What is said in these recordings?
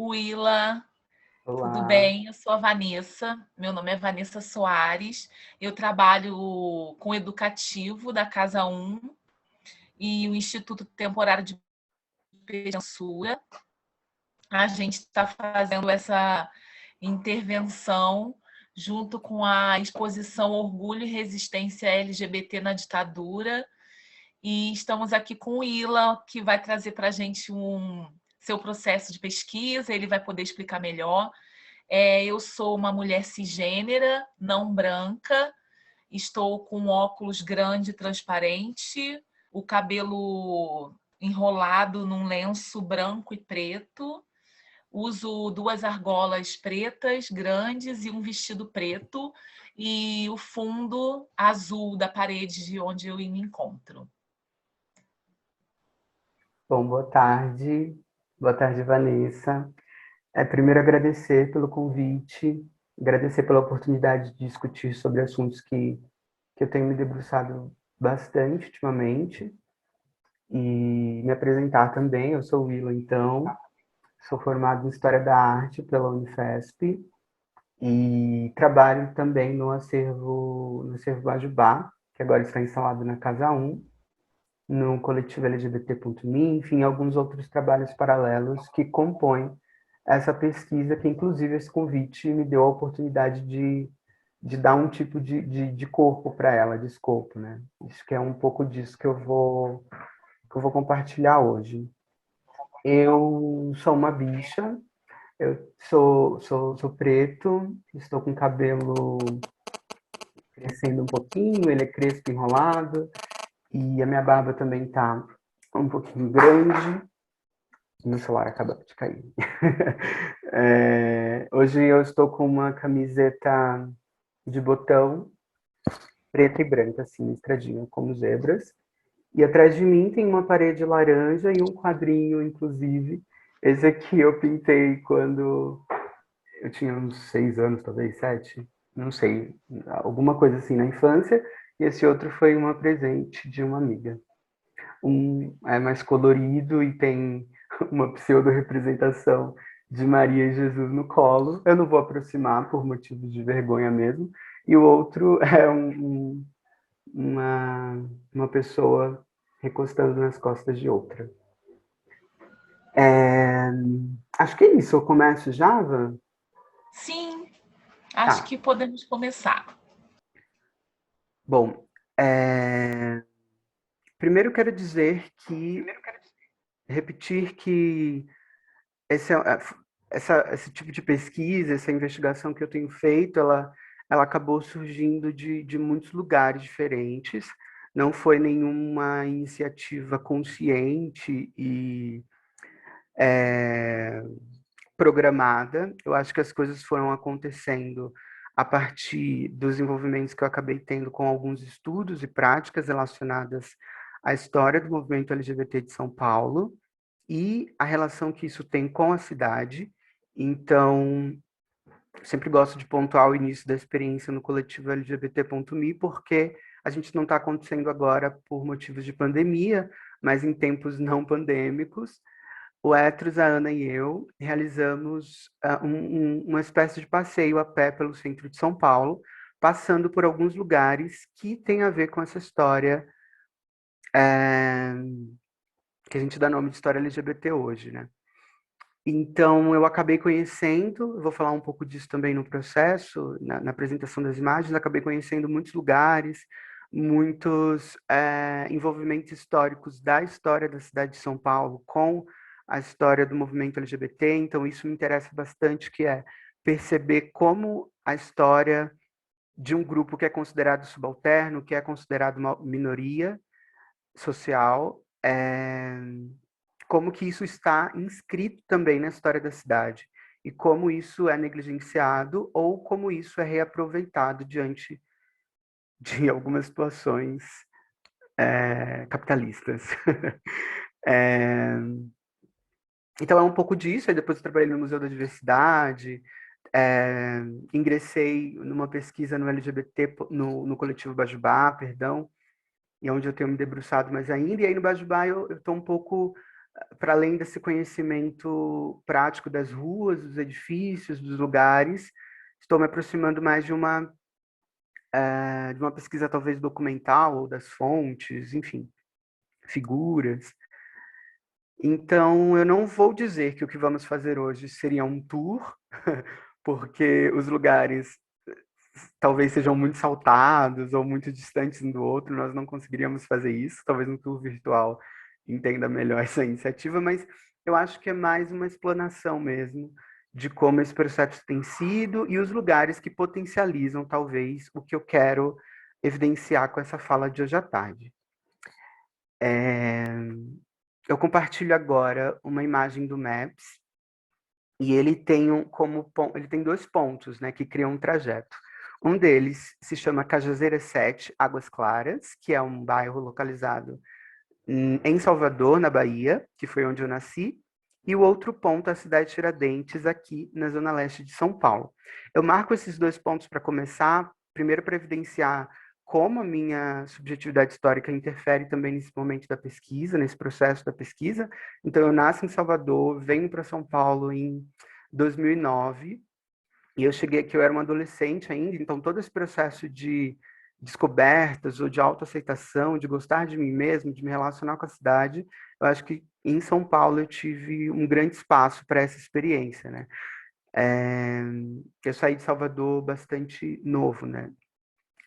Willa, tudo Olá, bem? Eu sou a Vanessa, meu nome é Vanessa Soares, eu trabalho com o educativo da Casa 1 e o Instituto Temporário de Censura. A gente está fazendo essa intervenção junto com a exposição Orgulho e Resistência LGBT na Ditadura. E estamos aqui com o Willa, que vai trazer para a gente seu processo de pesquisa, ele vai poder explicar melhor. Eu sou uma mulher cisgênera, não branca, estou com óculos grande transparente, o cabelo enrolado num lenço branco e preto, uso duas argolas pretas grandes e um vestido preto, e o fundo azul da parede de onde eu me encontro. bom, boa tarde. Boa tarde, Vanessa. Primeiro, agradecer pelo convite, agradecer pela oportunidade de discutir sobre assuntos que eu tenho me debruçado bastante ultimamente e me apresentar também. Eu sou o Willa, então, sou formado em História da Arte pela Unifesp e trabalho também no acervo Bajubá, que agora está instalado na Casa 1, no coletivo LGBT.me, enfim, alguns outros trabalhos paralelos que compõem essa pesquisa, que inclusive esse convite me deu a oportunidade de dar um tipo de corpo para ela, de escopo, né? Isso que é um pouco disso que eu vou compartilhar hoje. Eu sou uma bicha, eu sou preto, estou com cabelo crescendo um pouquinho, ele é crespo enrolado, e a minha barba também tá um pouquinho grande. Meu celular acabou de cair. Hoje eu estou com uma camiseta de botão preta e branca, assim, listradinha, como zebras. E atrás de mim tem uma parede laranja e um quadrinho, inclusive. Esse aqui eu pintei quando eu tinha uns 6 anos, talvez 7, não sei, alguma coisa assim na infância. E esse outro foi um presente de uma amiga. Um é mais colorido e tem uma pseudo-representação de Maria e Jesus no colo. Eu não vou aproximar por motivos de vergonha mesmo. E o outro é uma pessoa recostando nas costas de outra. É, Acho que é isso. Eu começo já, Van? Sim, acho Tá. que podemos começar. Bom, primeiro quero dizer repetir que esse, é- esse tipo de pesquisa, essa investigação que eu tenho feito, ela acabou surgindo de muitos lugares diferentes. Não foi nenhuma iniciativa consciente e programada. Eu acho que as coisas foram acontecendo a partir dos envolvimentos que eu acabei tendo com alguns estudos e práticas relacionadas à história do movimento LGBT de São Paulo e a relação que isso tem com a cidade. Então, sempre gosto de pontuar o início da experiência no coletivo LGBT.me, porque a gente não está acontecendo agora por motivos de pandemia, mas em tempos não pandêmicos. O Etros, a Ana e eu realizamos uma espécie de passeio a pé pelo centro de São Paulo, passando por alguns lugares que têm a ver com essa história é, que a gente dá nome de história LGBT hoje, né? Então, eu acabei conhecendo, eu vou falar um pouco disso também no processo, na apresentação das imagens, acabei conhecendo muitos lugares, muitos envolvimentos históricos da história da cidade de São Paulo com a história do movimento LGBT, então isso me interessa bastante, que é perceber como a história de um grupo que é considerado subalterno, que é considerado uma minoria social, como que isso está inscrito também na história da cidade e como isso é negligenciado ou como isso é reaproveitado diante de algumas situações capitalistas. É, então é um pouco disso. Aí depois eu trabalhei no Museu da Diversidade, ingressei numa pesquisa no LGBT, no coletivo Bajubá, perdão, e onde eu tenho me debruçado mais ainda. E aí no Bajubá eu estou um pouco para além desse conhecimento prático das ruas, dos edifícios, dos lugares, estou me aproximando mais de uma pesquisa talvez documental, ou das fontes, enfim, figuras. Então, eu não vou dizer que o que vamos fazer hoje seria um tour, porque os lugares talvez sejam muito saltados ou muito distantes um do outro, nós não conseguiríamos fazer isso. Talvez um tour virtual entenda melhor essa iniciativa, mas eu acho que é mais uma explanação mesmo de como esse processo tem sido e os lugares que potencializam, talvez, o que eu quero evidenciar com essa fala de hoje à tarde. Eu compartilho agora uma imagem do Maps e ele tem ele tem 2 pontos, né, que criam um trajeto. Um deles se chama Cajazeira 7, Águas Claras, que é um bairro localizado em Salvador, na Bahia, que foi onde eu nasci, e o outro ponto é a cidade de Tiradentes, aqui na zona leste de São Paulo. Eu marco esses 2 pontos para começar, primeiro para evidenciar como a minha subjetividade histórica interfere também nesse momento da pesquisa, nesse processo da pesquisa. Então, eu nasço em Salvador, venho para São Paulo em 2009, e eu cheguei aqui, eu era uma adolescente ainda, então todo esse processo de descobertas ou de autoaceitação, de gostar de mim mesmo, de me relacionar com a cidade, eu acho que em São Paulo eu tive um grande espaço para essa experiência, né? Eu saí de Salvador bastante novo, né?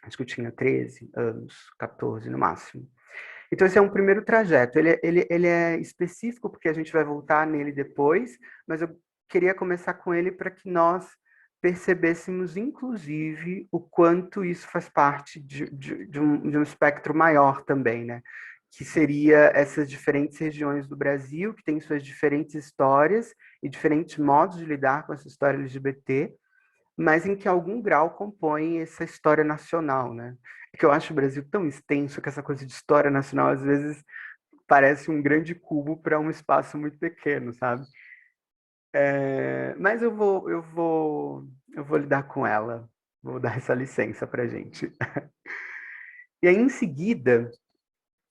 Acho que eu tinha 13 anos, 14 no máximo. Então, esse é um primeiro trajeto. Ele é específico porque a gente vai voltar nele depois, mas eu queria começar com ele para que nós percebêssemos, inclusive, o quanto isso faz parte de um espectro maior também, né? Que seria essas diferentes regiões do Brasil, que têm suas diferentes histórias e diferentes modos de lidar com essa história LGBT, mas em que algum grau compõem essa história nacional, né? É que eu acho o Brasil tão extenso que essa coisa de história nacional às vezes parece um grande cubo para um espaço muito pequeno, sabe? Mas eu vou lidar com ela. Vou dar essa licença para gente. E aí, em seguida,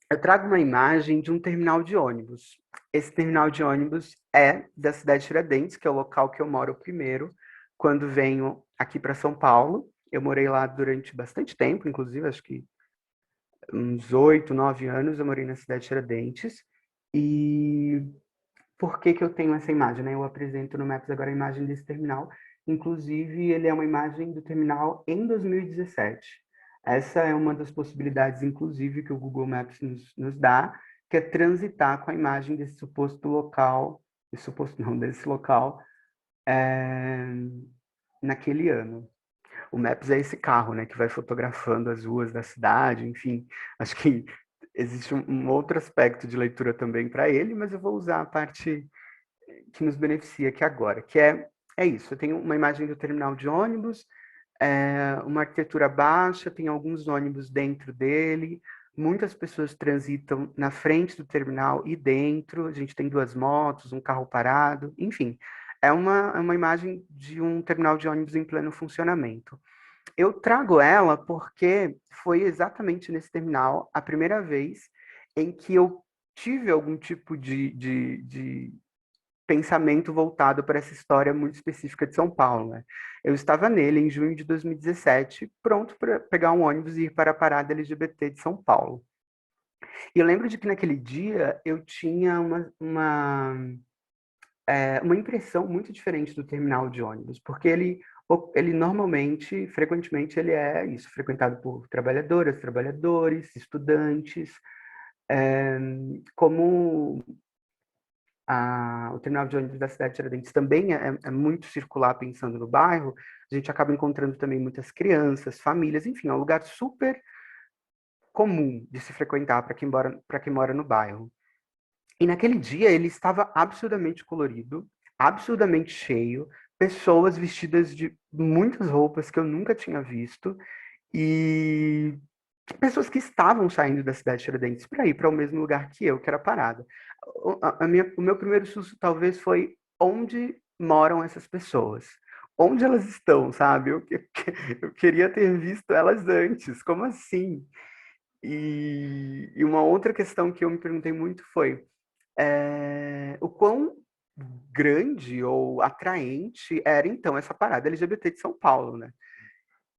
eu trago uma imagem de um terminal de ônibus. Esse terminal de ônibus é da cidade de Tiradentes, que é o local que eu moro primeiro, quando venho aqui para São Paulo. Eu morei lá durante bastante tempo, inclusive, acho que uns 8, 9 anos eu morei na cidade de Tiradentes. E por que que eu tenho essa imagem, né? Eu apresento no Maps agora a imagem desse terminal. Inclusive, ele é uma imagem do terminal em 2017. Essa é uma das possibilidades, inclusive, que o Google Maps nos dá, que é transitar com a imagem desse suposto local, desse suposto não, desse local, é, naquele ano. O Maps é esse carro, né, que vai fotografando as ruas da cidade, enfim. Acho que existe um outro aspecto de leitura também para ele, mas eu vou usar a parte que nos beneficia aqui agora, que é isso. Eu tenho uma imagem do terminal de ônibus, uma arquitetura baixa, tem alguns ônibus dentro dele, muitas pessoas transitam na frente do terminal e dentro, a gente tem 2 motos, um carro parado, enfim. É uma imagem de um terminal de ônibus em pleno funcionamento. Eu trago ela porque foi exatamente nesse terminal a primeira vez em que eu tive algum tipo de pensamento voltado para essa história muito específica de São Paulo, né? Eu estava nele em junho de 2017, pronto para pegar um ônibus e ir para a parada LGBT de São Paulo. E eu lembro de que naquele dia eu tinha uma impressão muito diferente do terminal de ônibus, porque ele normalmente, frequentemente, ele é isso, frequentado por trabalhadoras, trabalhadores, estudantes, como o terminal de ônibus da cidade de Tiradentes também é muito circular pensando no bairro, a gente acaba encontrando também muitas crianças, famílias, enfim, é um lugar super comum de se frequentar para quem mora no bairro. E naquele dia ele estava absurdamente colorido, absurdamente cheio, pessoas vestidas de muitas roupas que eu nunca tinha visto e pessoas que estavam saindo da cidade de Tiradentes para ir para o mesmo lugar que eu, que era a parada. O meu primeiro susto talvez foi onde moram essas pessoas. Onde elas estão, sabe? Eu queria ter visto elas antes. Como assim? E uma outra questão que eu me perguntei muito foi: o quão grande ou atraente era, então, essa parada LGBT de São Paulo, né?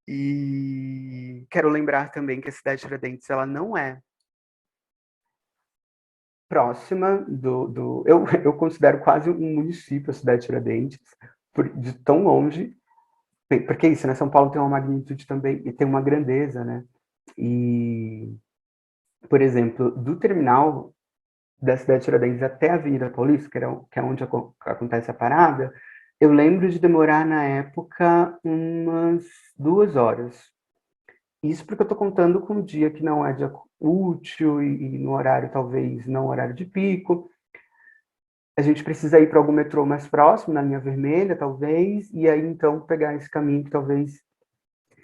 E quero lembrar também que a cidade de Tiradentes, ela não é próxima eu considero quase um município a cidade de Tiradentes, de tão longe, porque é isso, né? São Paulo tem uma magnitude também, e tem uma grandeza, né? E, por exemplo, do terminal da cidade de Tiradentes até a Avenida Paulista, que é onde acontece a parada, eu lembro de demorar, na época, umas 2 horas. Isso porque eu estou contando com um dia que não é dia útil e no horário, talvez, não horário de pico. A gente precisa ir para algum metrô mais próximo, na linha vermelha, talvez, e aí, então, pegar esse caminho que talvez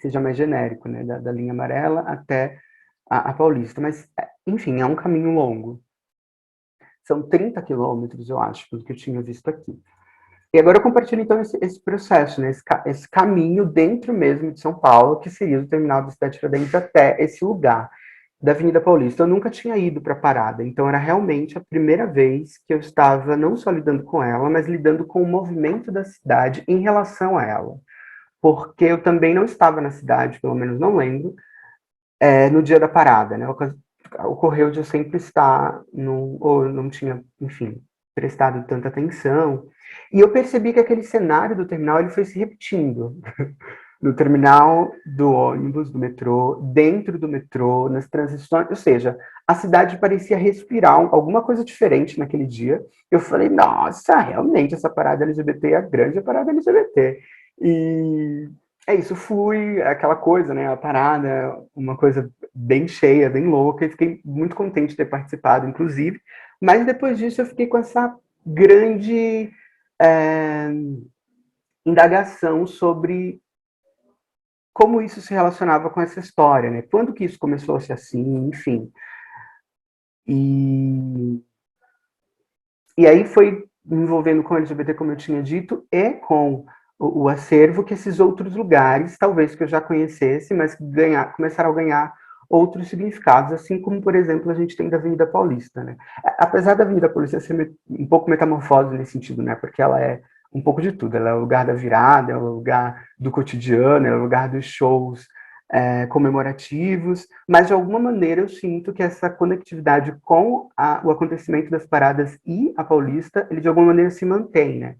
seja mais genérico, né, da linha amarela até a Paulista. Mas, enfim, é um caminho longo. São 30 quilômetros, eu acho, pelo que eu tinha visto aqui. E agora eu compartilho, então, esse processo, né, esse caminho dentro mesmo de São Paulo, que seria do terminal da cidade de Tiradentes até esse lugar da Avenida Paulista. Eu nunca tinha ido para a parada, então era realmente a primeira vez que eu estava não só lidando com ela, mas lidando com o movimento da cidade em relação a ela. Porque eu também não estava na cidade, pelo menos não lembro, no dia da parada, né? Ocorreu de eu sempre estar, ou não tinha, enfim, prestado tanta atenção. E eu percebi que aquele cenário do terminal ele foi se repetindo. No terminal do ônibus, do metrô, dentro do metrô, nas transições, ou seja, a cidade parecia respirar alguma coisa diferente naquele dia. Eu falei, nossa, realmente essa parada LGBT é a grande parada LGBT. E é isso, fui, aquela coisa, né, a parada, uma coisa bem cheia, bem louca, e fiquei muito contente de ter participado, inclusive, mas depois disso eu fiquei com essa grande é, indagação sobre como isso se relacionava com essa história, né? Quando que isso começou a ser assim, enfim. E aí foi me envolvendo com LGBT, como eu tinha dito, e com o acervo que esses outros lugares, talvez que eu já conhecesse, mas que começaram a ganhar outros significados, assim como, por exemplo, a gente tem da Avenida Paulista, né? Apesar da Avenida Paulista ser um pouco metamorfose nesse sentido, né? Porque ela é um pouco de tudo. Ela é o lugar da virada, é o lugar do cotidiano, é o lugar dos shows comemorativos, mas de alguma maneira eu sinto que essa conectividade com o acontecimento das paradas e a Paulista, ele de alguma maneira se mantém, né?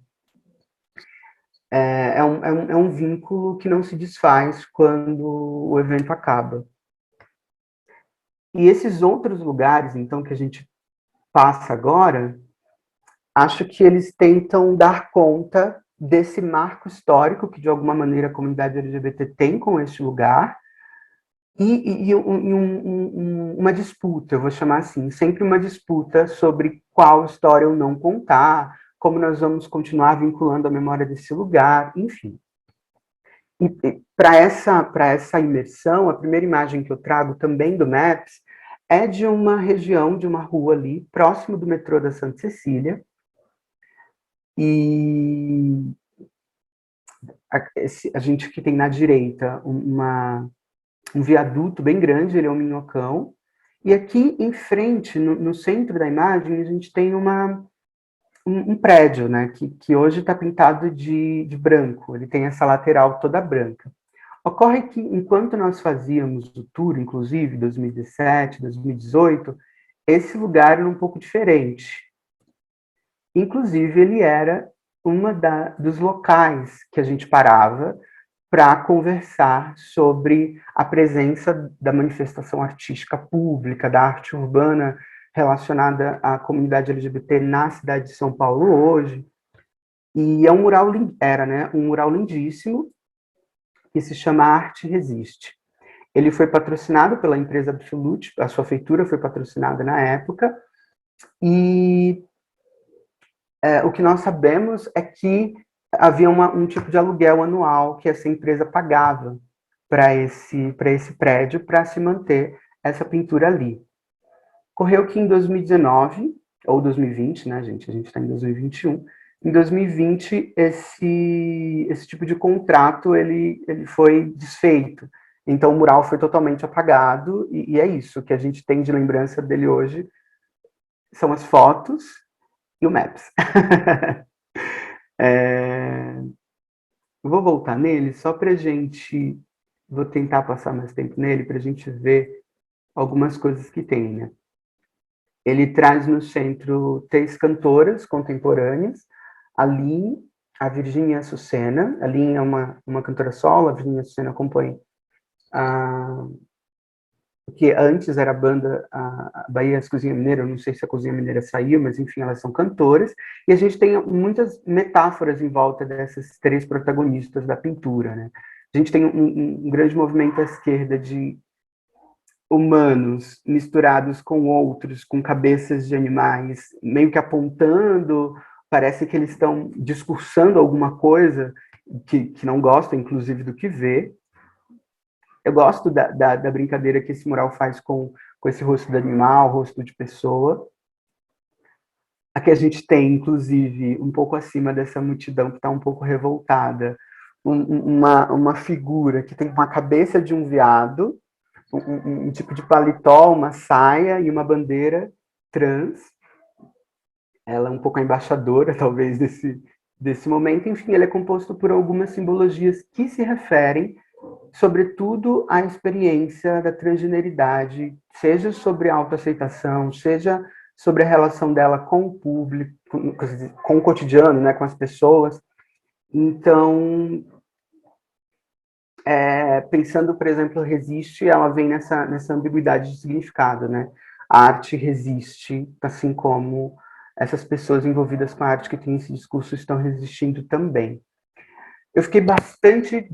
É um vínculo que não se desfaz quando o evento acaba. E esses outros lugares, então, que a gente passa agora, acho que eles tentam dar conta desse marco histórico que, de alguma maneira, a comunidade LGBT tem com este lugar, e uma disputa, eu vou chamar assim, sempre uma disputa sobre qual história eu não contar, como nós vamos continuar vinculando a memória desse lugar, enfim. E para essa imersão, a primeira imagem que eu trago também do Maps é de uma região, de uma rua ali, próximo do metrô da Santa Cecília, e a gente que tem na direita um viaduto bem grande, ele é um minhocão, e aqui em frente, no centro da imagem, a gente tem um prédio, né, que hoje está pintado de branco, ele tem essa lateral toda branca. Ocorre que, enquanto nós fazíamos o tour, inclusive, 2017, 2018, esse lugar era um pouco diferente. Inclusive, ele era dos locais que a gente parava para conversar sobre a presença da manifestação artística pública, da arte urbana relacionada à comunidade LGBT na cidade de São Paulo hoje. E é era, né, um mural lindíssimo que se chama Arte Resiste. Ele foi patrocinado pela empresa Absolute, a sua feitura foi patrocinada na época, e o que nós sabemos é que havia um tipo de aluguel anual que essa empresa pagava para esse prédio para se manter essa pintura ali. Ocorreu que em 2019, ou 2020, né, gente? A gente está em 2021. Em 2020, esse tipo de contrato ele foi desfeito. Então, o mural foi totalmente apagado, e é isso que a gente tem de lembrança dele hoje. são as fotos e o Maps. É, vou voltar nele só para a gente, vou tentar passar mais tempo nele para a gente ver algumas coisas que tem, né? Ele traz no centro 3 cantoras contemporâneas, a Lin, a Virginia e a Açucena. A Lin é uma cantora solo, a Virginia e a Açucena compõem a que antes era a banda a Bahia as Cozinha Mineira, eu não sei se a Cozinha Mineira saiu, mas enfim, elas são cantoras, e a gente tem muitas metáforas em volta dessas 3 protagonistas da pintura, né? A gente tem um grande movimento à esquerda de humanos misturados com outros, com cabeças de animais, meio que apontando, parece que eles estão discursando alguma coisa que não gostam, inclusive, do que vê. Eu gosto da brincadeira que esse mural faz com esse rosto de animal, rosto de pessoa. Aqui a gente tem, inclusive, um pouco acima dessa multidão que está um pouco revoltada, uma figura que tem uma cabeça de um veado, um tipo de paletó, uma saia e uma bandeira trans. Ela é um pouco a embaixadora, talvez, desse momento. Enfim, ele é composto por algumas simbologias que se referem, sobretudo, à experiência da transgeneridade, seja sobre a autoaceitação, seja sobre a relação dela com o público, com o cotidiano, né, com as pessoas. Então, pensando, por exemplo, resiste, ela vem nessa ambiguidade de significado, né? A arte resiste, assim como essas pessoas envolvidas com a arte que têm esse discurso estão resistindo também. Eu fiquei bastante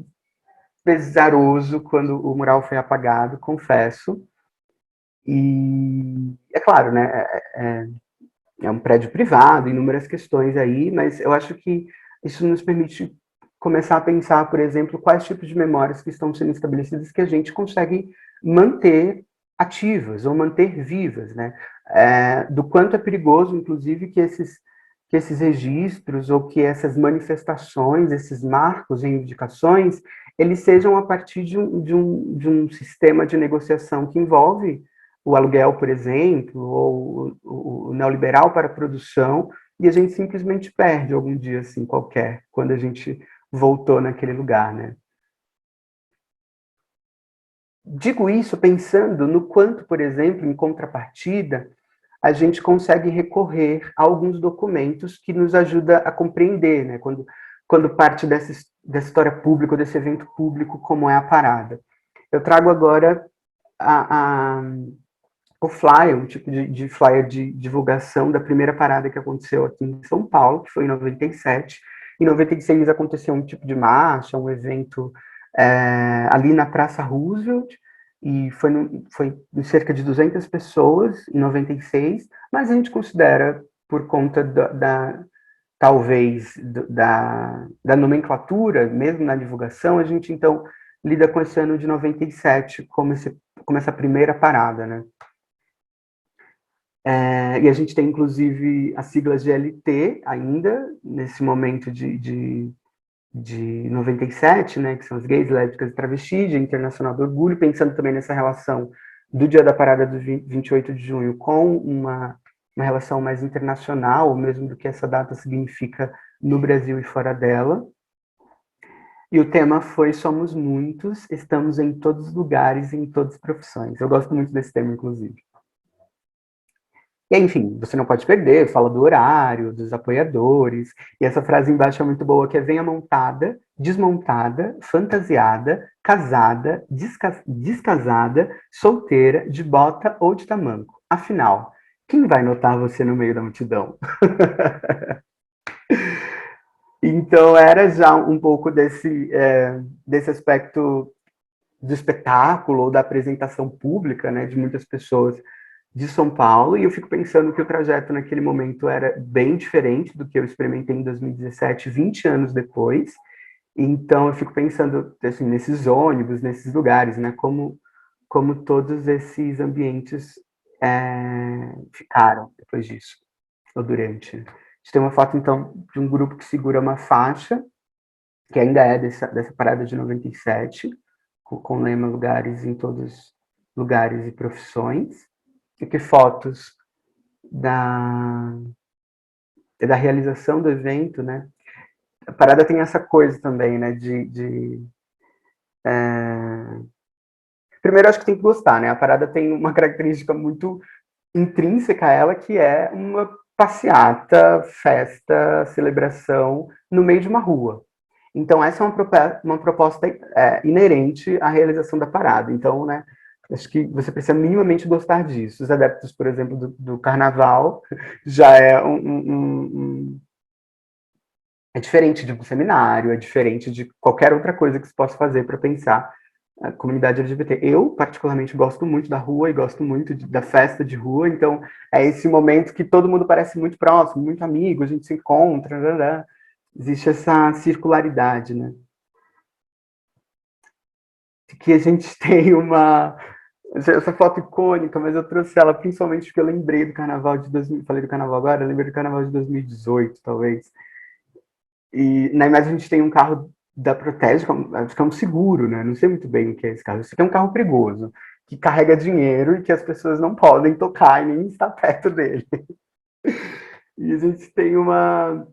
pesaroso quando o mural foi apagado, confesso. E é claro, né? É um prédio privado, inúmeras questões aí, mas eu acho que isso nos permite começar a pensar, por exemplo, quais tipos de memórias que estão sendo estabelecidas que a gente consegue manter ativas ou manter vivas, né? Do quanto é perigoso, inclusive, que esses registros ou que essas manifestações, esses marcos, reivindicações, eles sejam a partir de um sistema de negociação que envolve o aluguel, por exemplo, ou o neoliberal para a produção, e a gente simplesmente perde algum dia assim qualquer, quando a gente voltou naquele lugar, né? Digo isso pensando no quanto, por exemplo, em contrapartida, a gente consegue recorrer a alguns documentos que nos ajuda a compreender, né? Quando parte dessa história pública, desse evento público, como é a parada. Eu trago agora a o flyer, um tipo de flyer de divulgação da primeira parada que aconteceu aqui em São Paulo, que foi em 97. Em 96 aconteceu um tipo de marcha, um evento ali na Praça Roosevelt, e foi em cerca de 200 pessoas em 96, mas a gente considera, por conta talvez, da nomenclatura, mesmo na divulgação, a gente, então, lida com esse ano de 97 como essa primeira parada, né? E a gente tem, inclusive, as siglas de LT ainda, nesse momento de 97, né, que são as gays, lésbicas e travestis, Dia Internacional do Orgulho, pensando também nessa relação do Dia da Parada do 28 de junho com uma relação mais internacional, ou mesmo do que essa data significa no Brasil e fora dela. E o tema foi Somos Muitos, estamos em todos os lugares, em todas as profissões. Eu gosto muito desse tema, inclusive. E, enfim, você não pode perder, fala do horário, dos apoiadores, e essa frase embaixo é muito boa, que é venha montada, desmontada, fantasiada, casada, descasada, solteira, de bota ou de tamanco. Afinal, quem vai notar você no meio da multidão? Então, era já um pouco desse aspecto do espetáculo ou da apresentação pública, né, de muitas pessoas de São Paulo, e eu fico pensando que o trajeto naquele momento era bem diferente do que eu experimentei em 2017, 20 anos depois. Então eu fico pensando assim, nesses ônibus, nesses lugares, né, como todos esses ambientes ficaram depois disso, ou durante. A gente tem uma foto, então, de um grupo que segura uma faixa, que ainda é dessa parada de 97, com o lema Lugares em Todos Lugares e Profissões, e que fotos da, da realização do evento, né? A parada tem essa coisa também, né? Primeiro, acho que tem que gostar, né? A parada tem uma característica muito intrínseca a ela, que é uma passeata, festa, celebração no meio de uma rua. Então, essa é uma proposta inerente à realização da parada. Então, né, acho que você precisa minimamente gostar disso. Os adeptos, por exemplo, do carnaval, já é é diferente de um seminário, é diferente de qualquer outra coisa que se possa fazer para pensar a comunidade LGBT. Eu, particularmente, gosto muito da rua e gosto muito da festa de rua, então é esse momento que todo mundo parece muito próximo, muito amigo, a gente se encontra, existe essa circularidade, né? Que a gente tem essa foto icônica, mas eu trouxe ela principalmente porque eu lembrei do carnaval de 2000, falei do carnaval agora, eu lembrei do carnaval de 2018, talvez. E na imagem a gente tem um carro da Protege, acho que é um seguro, né? Não sei muito bem o que é esse carro. Isso aqui é um carro perigoso, que carrega dinheiro e que as pessoas não podem tocar e nem estar perto dele. E a gente tem uma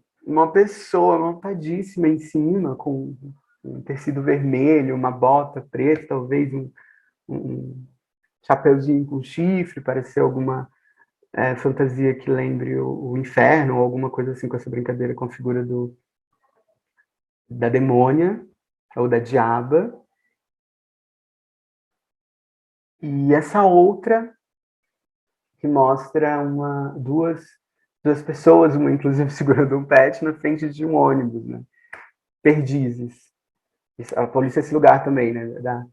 pessoa montadíssima em cima, com um tecido vermelho, uma bota preta, talvez um chapeuzinho com chifre, parecer alguma fantasia que lembre o inferno, ou alguma coisa assim, com essa brincadeira com a figura da demônia, ou da diaba. E essa outra, que mostra duas pessoas, uma inclusive segurando um pet, na frente de um ônibus, né? Perdizes. A polícia é esse lugar também, né?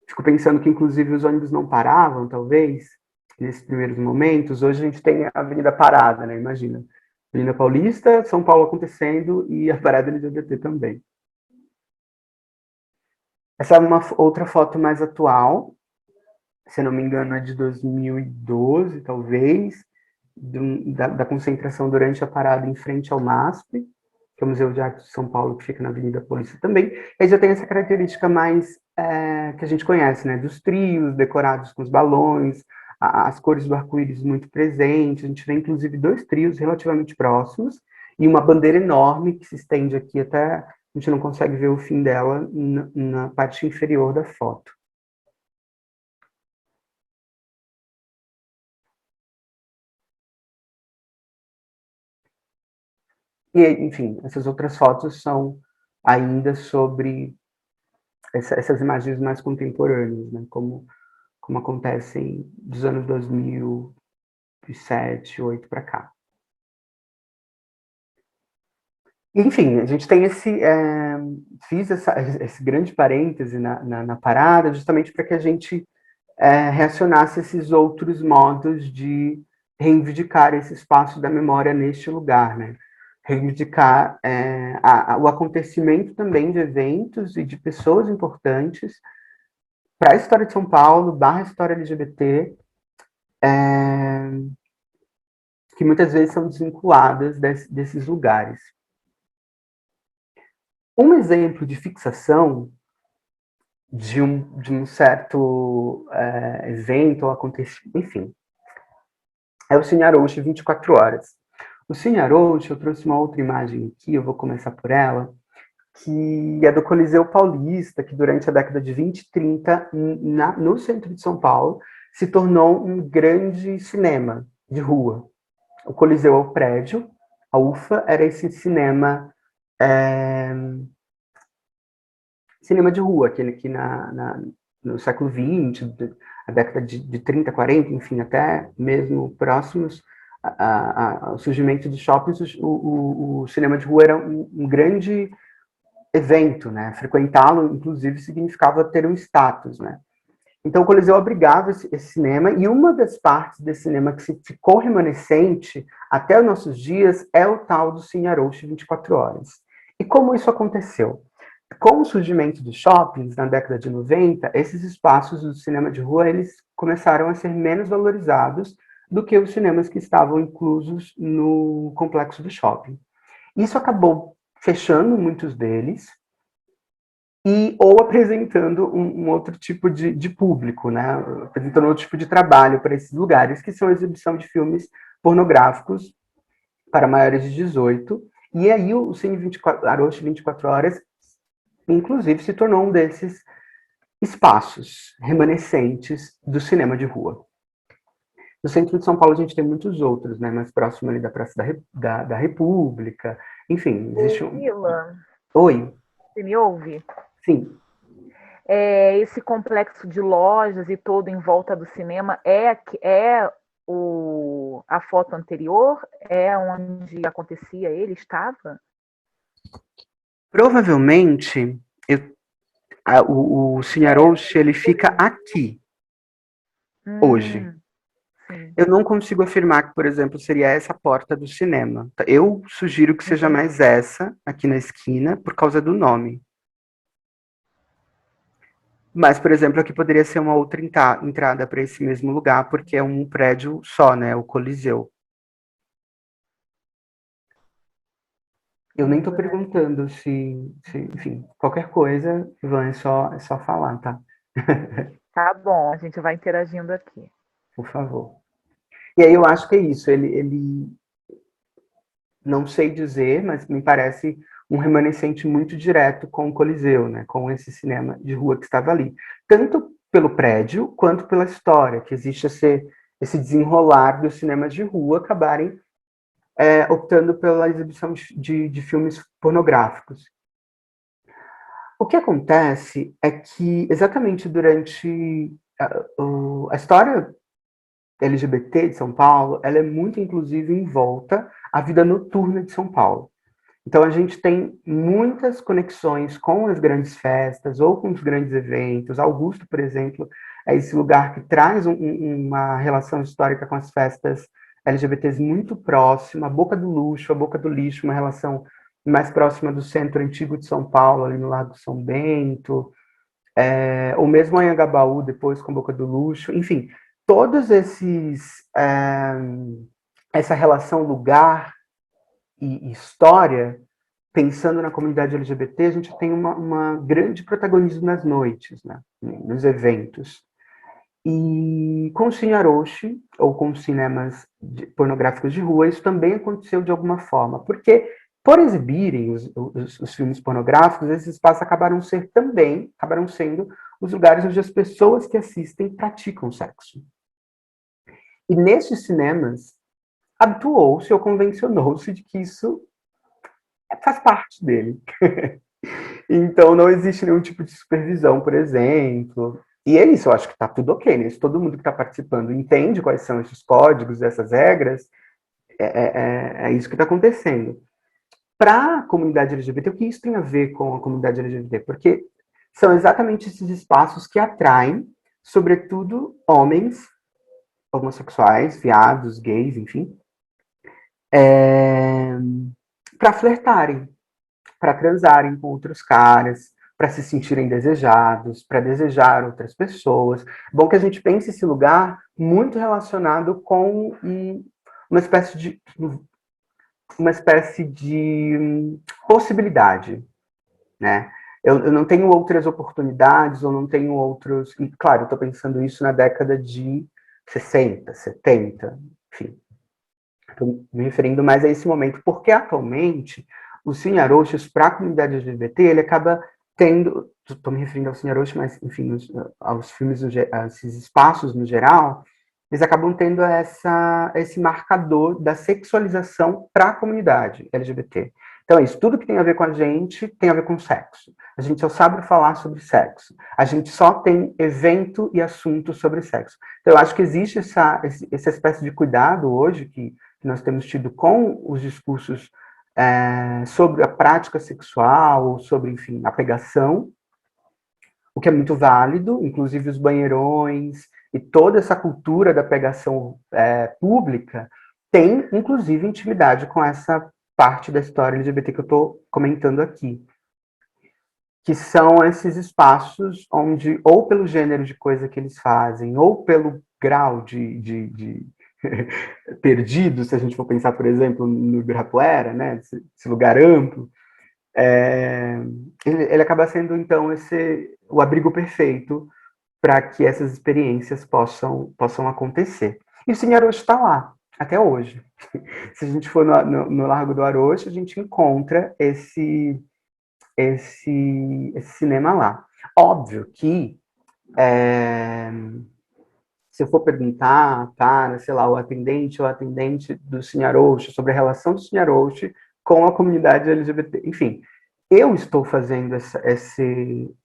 Fico pensando que, inclusive, os ônibus não paravam, talvez, nesses primeiros momentos. Hoje a gente tem a Avenida Parada, né? Imagina. Avenida Paulista, São Paulo acontecendo e a parada LGBT também. Essa é uma outra foto mais atual, se não me engano é de 2012, talvez, da concentração durante a parada em frente ao MASP, que é o Museu de Arte de São Paulo, que fica na Avenida Paulista também. Ele já tem essa característica mais que a gente conhece, né? Dos trios decorados com os balões, as cores do arco-íris muito presentes. A gente vê, inclusive, dois trios relativamente próximos e uma bandeira enorme que se estende aqui até... A gente não consegue ver o fim dela na parte inferior da foto. E, enfim, essas outras fotos são ainda sobre essas imagens mais contemporâneas, né? Como acontecem dos anos 2007, 2008 para cá. Enfim, a gente tem fiz esse grande parêntese na parada, justamente para que a gente reacionasse esses outros modos de reivindicar esse espaço da memória neste lugar, né? Reivindicar o acontecimento também de eventos e de pessoas importantes para a história de São Paulo, barra história LGBT, que muitas vezes são desvinculadas desses lugares. Um exemplo de fixação de um certo evento ou acontecimento, enfim, é o Cine Arouche 24 horas. O Cine Arouche, eu trouxe uma outra imagem aqui, eu vou começar por ela, que é do Coliseu Paulista, que durante a década de 20 e 30, no centro de São Paulo, se tornou um grande cinema de rua. O Coliseu é o prédio, a UFA era esse cinema cinema de rua, que no século XX, a década de 30, 40, enfim, até mesmo próximos ao surgimento dos shoppings, o cinema de rua era um grande evento, né? Frequentá-lo, inclusive, significava ter um status, né? Então, o Coliseu abrigava esse cinema, e uma das partes desse cinema que ficou remanescente até os nossos dias é o tal do Cine Arouche 24 horas. E como isso aconteceu? Com o surgimento dos shoppings, na década de 90, esses espaços do cinema de rua, eles começaram a ser menos valorizados do que os cinemas que estavam inclusos no complexo do shopping. Isso acabou fechando muitos deles, ou apresentando um outro tipo de público, né? Apresentando outro tipo de trabalho para esses lugares, que são a exibição de filmes pornográficos para maiores de 18, e aí o Cine 24, Aroche 24 Horas, inclusive, se tornou um desses espaços remanescentes do cinema de rua. No centro de São Paulo a gente tem muitos outros, né? Mais próximo ali da Praça da República. Enfim, existe um... Mila, Oi? você me ouve? Sim. Esse complexo de lojas e todo em volta do cinema a foto anterior? É onde acontecia ele? Estava? Provavelmente, o Cine Arouche, ele fica aqui, hoje. Sim. Eu não consigo afirmar que, por exemplo, seria essa porta do cinema. Eu sugiro que seja mais essa, aqui na esquina, por causa do nome. Mas, por exemplo, aqui poderia ser uma outra entrada para esse mesmo lugar, porque é um prédio só, né? O Coliseu. Eu nem estou perguntando enfim, qualquer coisa, Ivan, é só falar, tá? Tá bom, a gente vai interagindo aqui. Por favor. E aí eu acho que é isso, ele não sei dizer, mas me parece um remanescente muito direto com o Coliseu, né? Com esse cinema de rua que estava ali. Tanto pelo prédio, quanto pela história, que existe esse desenrolar dos cinemas de rua acabarem optando pela exibição de filmes pornográficos. O que acontece é que, exatamente durante a história LGBT de São Paulo, ela é muito inclusive em volta à vida noturna de São Paulo. Então a gente tem muitas conexões com as grandes festas ou com os grandes eventos. Augusto, por exemplo, é esse lugar que traz uma relação histórica com as festas LGBTs muito próxima. A Boca do Luxo, a Boca do Lixo, uma relação mais próxima do centro antigo de São Paulo, ali no Largo São Bento, ou mesmo Anhangabaú, depois com a Boca do Luxo. Enfim, todos essa relação lugar e história, pensando na comunidade LGBT, a gente tem uma grande protagonismo nas noites, né? Nos eventos. E com o Cine Arouche, ou com os cinemas pornográficos de rua, isso também aconteceu de alguma forma, porque por exibirem os filmes pornográficos, esses espaços acabaram sendo os lugares onde as pessoas que assistem praticam sexo. E nesses cinemas, habituou-se ou convencionou-se de que isso faz parte dele. Então, não existe nenhum tipo de supervisão, por exemplo. E é isso, eu acho que está tudo ok, né? Se todo mundo que está participando entende quais são esses códigos, essas regras, é isso que está acontecendo. Para a comunidade LGBT, o que isso tem a ver com a comunidade LGBT? Porque são exatamente esses espaços que atraem, sobretudo, homens homossexuais, viados, gays, enfim, para flertarem, para transarem com outros caras, para se sentirem desejados, para desejar outras pessoas. Bom que a gente pense esse lugar muito relacionado com uma espécie de possibilidade, né? Eu não tenho outras oportunidades, ou não tenho outros... E, claro, eu estou pensando isso na década de 60, 70, enfim. Estou me referindo mais a esse momento, porque atualmente o Cine Arouche, para a comunidade LGBT, ele acaba tendo, estou me referindo ao Cine Arouche, mas enfim, aos filmes, a esses espaços no geral, eles acabam tendo esse marcador da sexualização para a comunidade LGBT. Então é isso, tudo que tem a ver com a gente tem a ver com sexo. A gente só sabe falar sobre sexo. A gente só tem evento e assunto sobre sexo. Então eu acho que existe essa espécie de cuidado hoje que nós temos tido com os discursos sobre a prática sexual, ou sobre, enfim, a pegação, o que é muito válido, inclusive os banheirões e toda essa cultura da pegação pública tem, inclusive, intimidade com essa parte da história LGBT que eu estou comentando aqui, que são esses espaços onde, ou pelo gênero de coisa que eles fazem, ou pelo grau de perdido, se a gente for pensar, por exemplo, no Ibirapuera, né, esse lugar amplo, ele acaba sendo, então, o abrigo perfeito para que essas experiências possam acontecer. E o Cine Arouche está lá. até hoje. Se a gente for no Largo do Arocho, a gente encontra esse cinema lá. Óbvio que, se eu for perguntar para, sei lá, o atendente ou atendente do Cine Arouche sobre a relação do Cine Arouche com a comunidade LGBT, enfim, eu estou fazendo esse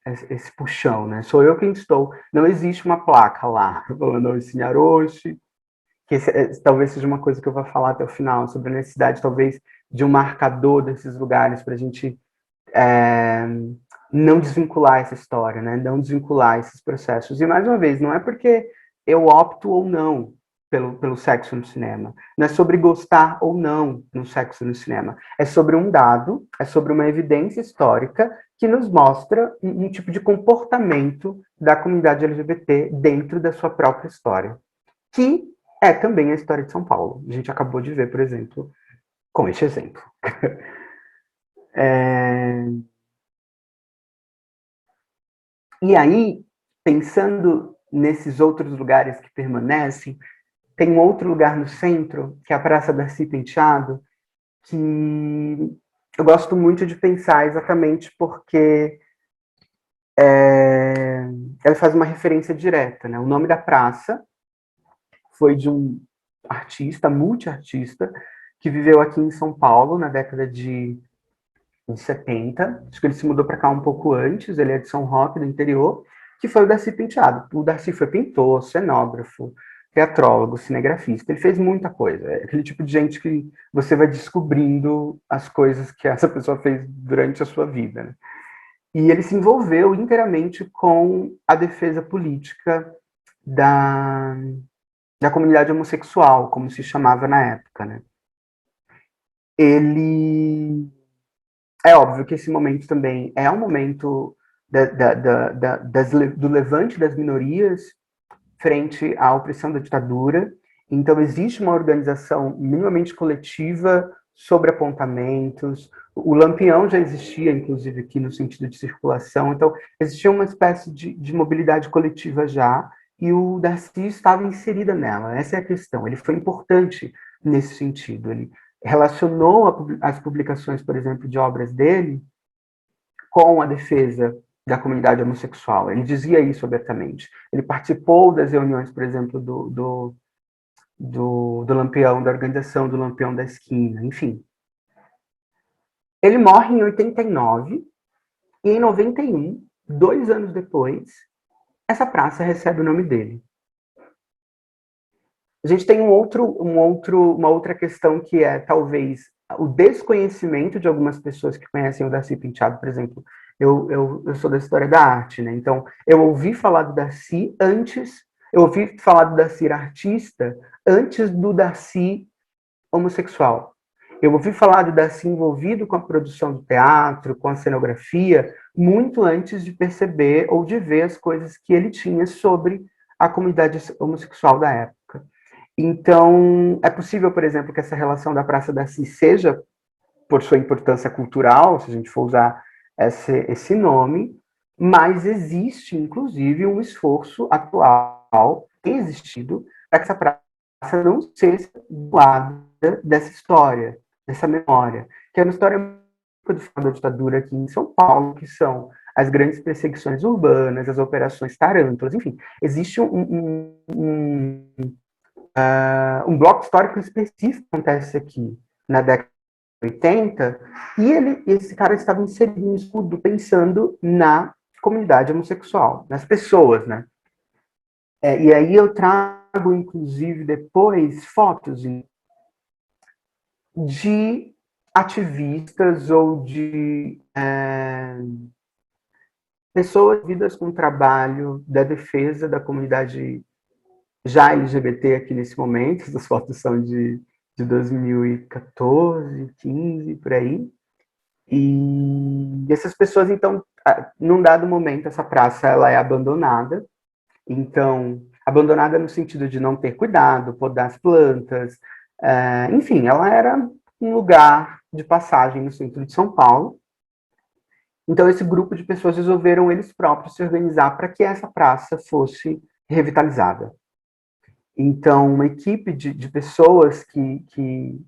puxão, né? Sou eu quem estou. Não existe uma placa lá falando Cine Arouche, que talvez seja uma coisa que eu vou falar até o final, sobre a necessidade, talvez, de um marcador desses lugares para a gente não desvincular essa história, né? Não desvincular esses processos. E, mais uma vez, não é porque eu opto ou não pelo sexo no cinema. Não é sobre gostar ou não no sexo no cinema. É sobre um dado, é sobre uma evidência histórica que nos mostra um tipo de comportamento da comunidade LGBT dentro da sua própria história, que é também a história de São Paulo. A gente acabou de ver, por exemplo, com este exemplo. E aí, pensando nesses outros lugares que permanecem, tem um outro lugar no centro, que é a Praça Darcy Penteado, que eu gosto muito de pensar exatamente porque ela faz uma referência direta, né? O nome da praça foi de um artista, multiartista, que viveu aqui em São Paulo na década de 70. Acho que ele se mudou para cá um pouco antes, ele é de São Roque, do interior, que foi o Darcy Penteado. O Darcy foi pintor, cenógrafo, teatrólogo, cinegrafista. Ele fez muita coisa. É aquele tipo de gente que você vai descobrindo as coisas que essa pessoa fez durante a sua vida, né? E ele se envolveu inteiramente com a defesa política da, da comunidade homossexual, como se chamava na época, né? Ele... É óbvio que esse momento também é um momento do levante das minorias frente à opressão da ditadura. Então, existe uma organização minimamente coletiva sobre apontamentos. O Lampião já existia, inclusive, aqui no sentido de circulação. Então, existia uma espécie de mobilidade coletiva já, e o Darcy estava inserida nela. Essa é a questão. Ele foi importante nesse sentido. Ele relacionou as publicações, por exemplo, de obras dele com a defesa da comunidade homossexual. Ele dizia isso abertamente. Ele participou das reuniões, por exemplo, do Lampião, da organização do Lampião da Esquina, enfim. Ele morre em 89, e em 91, 2 anos depois, essa praça recebe o nome dele. A gente tem uma outra questão que é, talvez, o desconhecimento de algumas pessoas que conhecem o Darcy Penteado, por exemplo. Eu sou da história da arte, né? Então, eu ouvi falar do Darcy antes, eu ouvi falar do Darcy artista antes do Darcy homossexual. Eu ouvi falar do Darcy envolvido com a produção do teatro, com a cenografia, muito antes de perceber ou de ver as coisas que ele tinha sobre a comunidade homossexual da época. Então, é possível, por exemplo, que essa relação da Praça Darcy seja, por sua importância cultural, se a gente for usar esse nome, mas existe, inclusive, um esforço atual, tem existido, para que essa praça não seja doada dessa história, dessa memória, que é uma história da ditadura aqui em São Paulo, que são as grandes perseguições urbanas, as operações Tarântulas, enfim, existe um bloco histórico específico que acontece aqui na década de 80, e esse cara estava inserido no estudo pensando na comunidade homossexual, nas pessoas, né? E aí eu trago, inclusive, depois, fotos de ativistas ou de pessoas envolvidas com o trabalho da defesa da comunidade já LGBT aqui nesse momento. Essas fotos são de 2014, 15, por aí. E essas pessoas, então, num dado momento, essa praça ela é abandonada. Então, abandonada no sentido de não ter cuidado, podar as plantas. Enfim, ela era um lugar de passagem no centro de São Paulo. Então, esse grupo de pessoas resolveram eles próprios se organizar para que essa praça fosse revitalizada. Então, uma equipe de pessoas que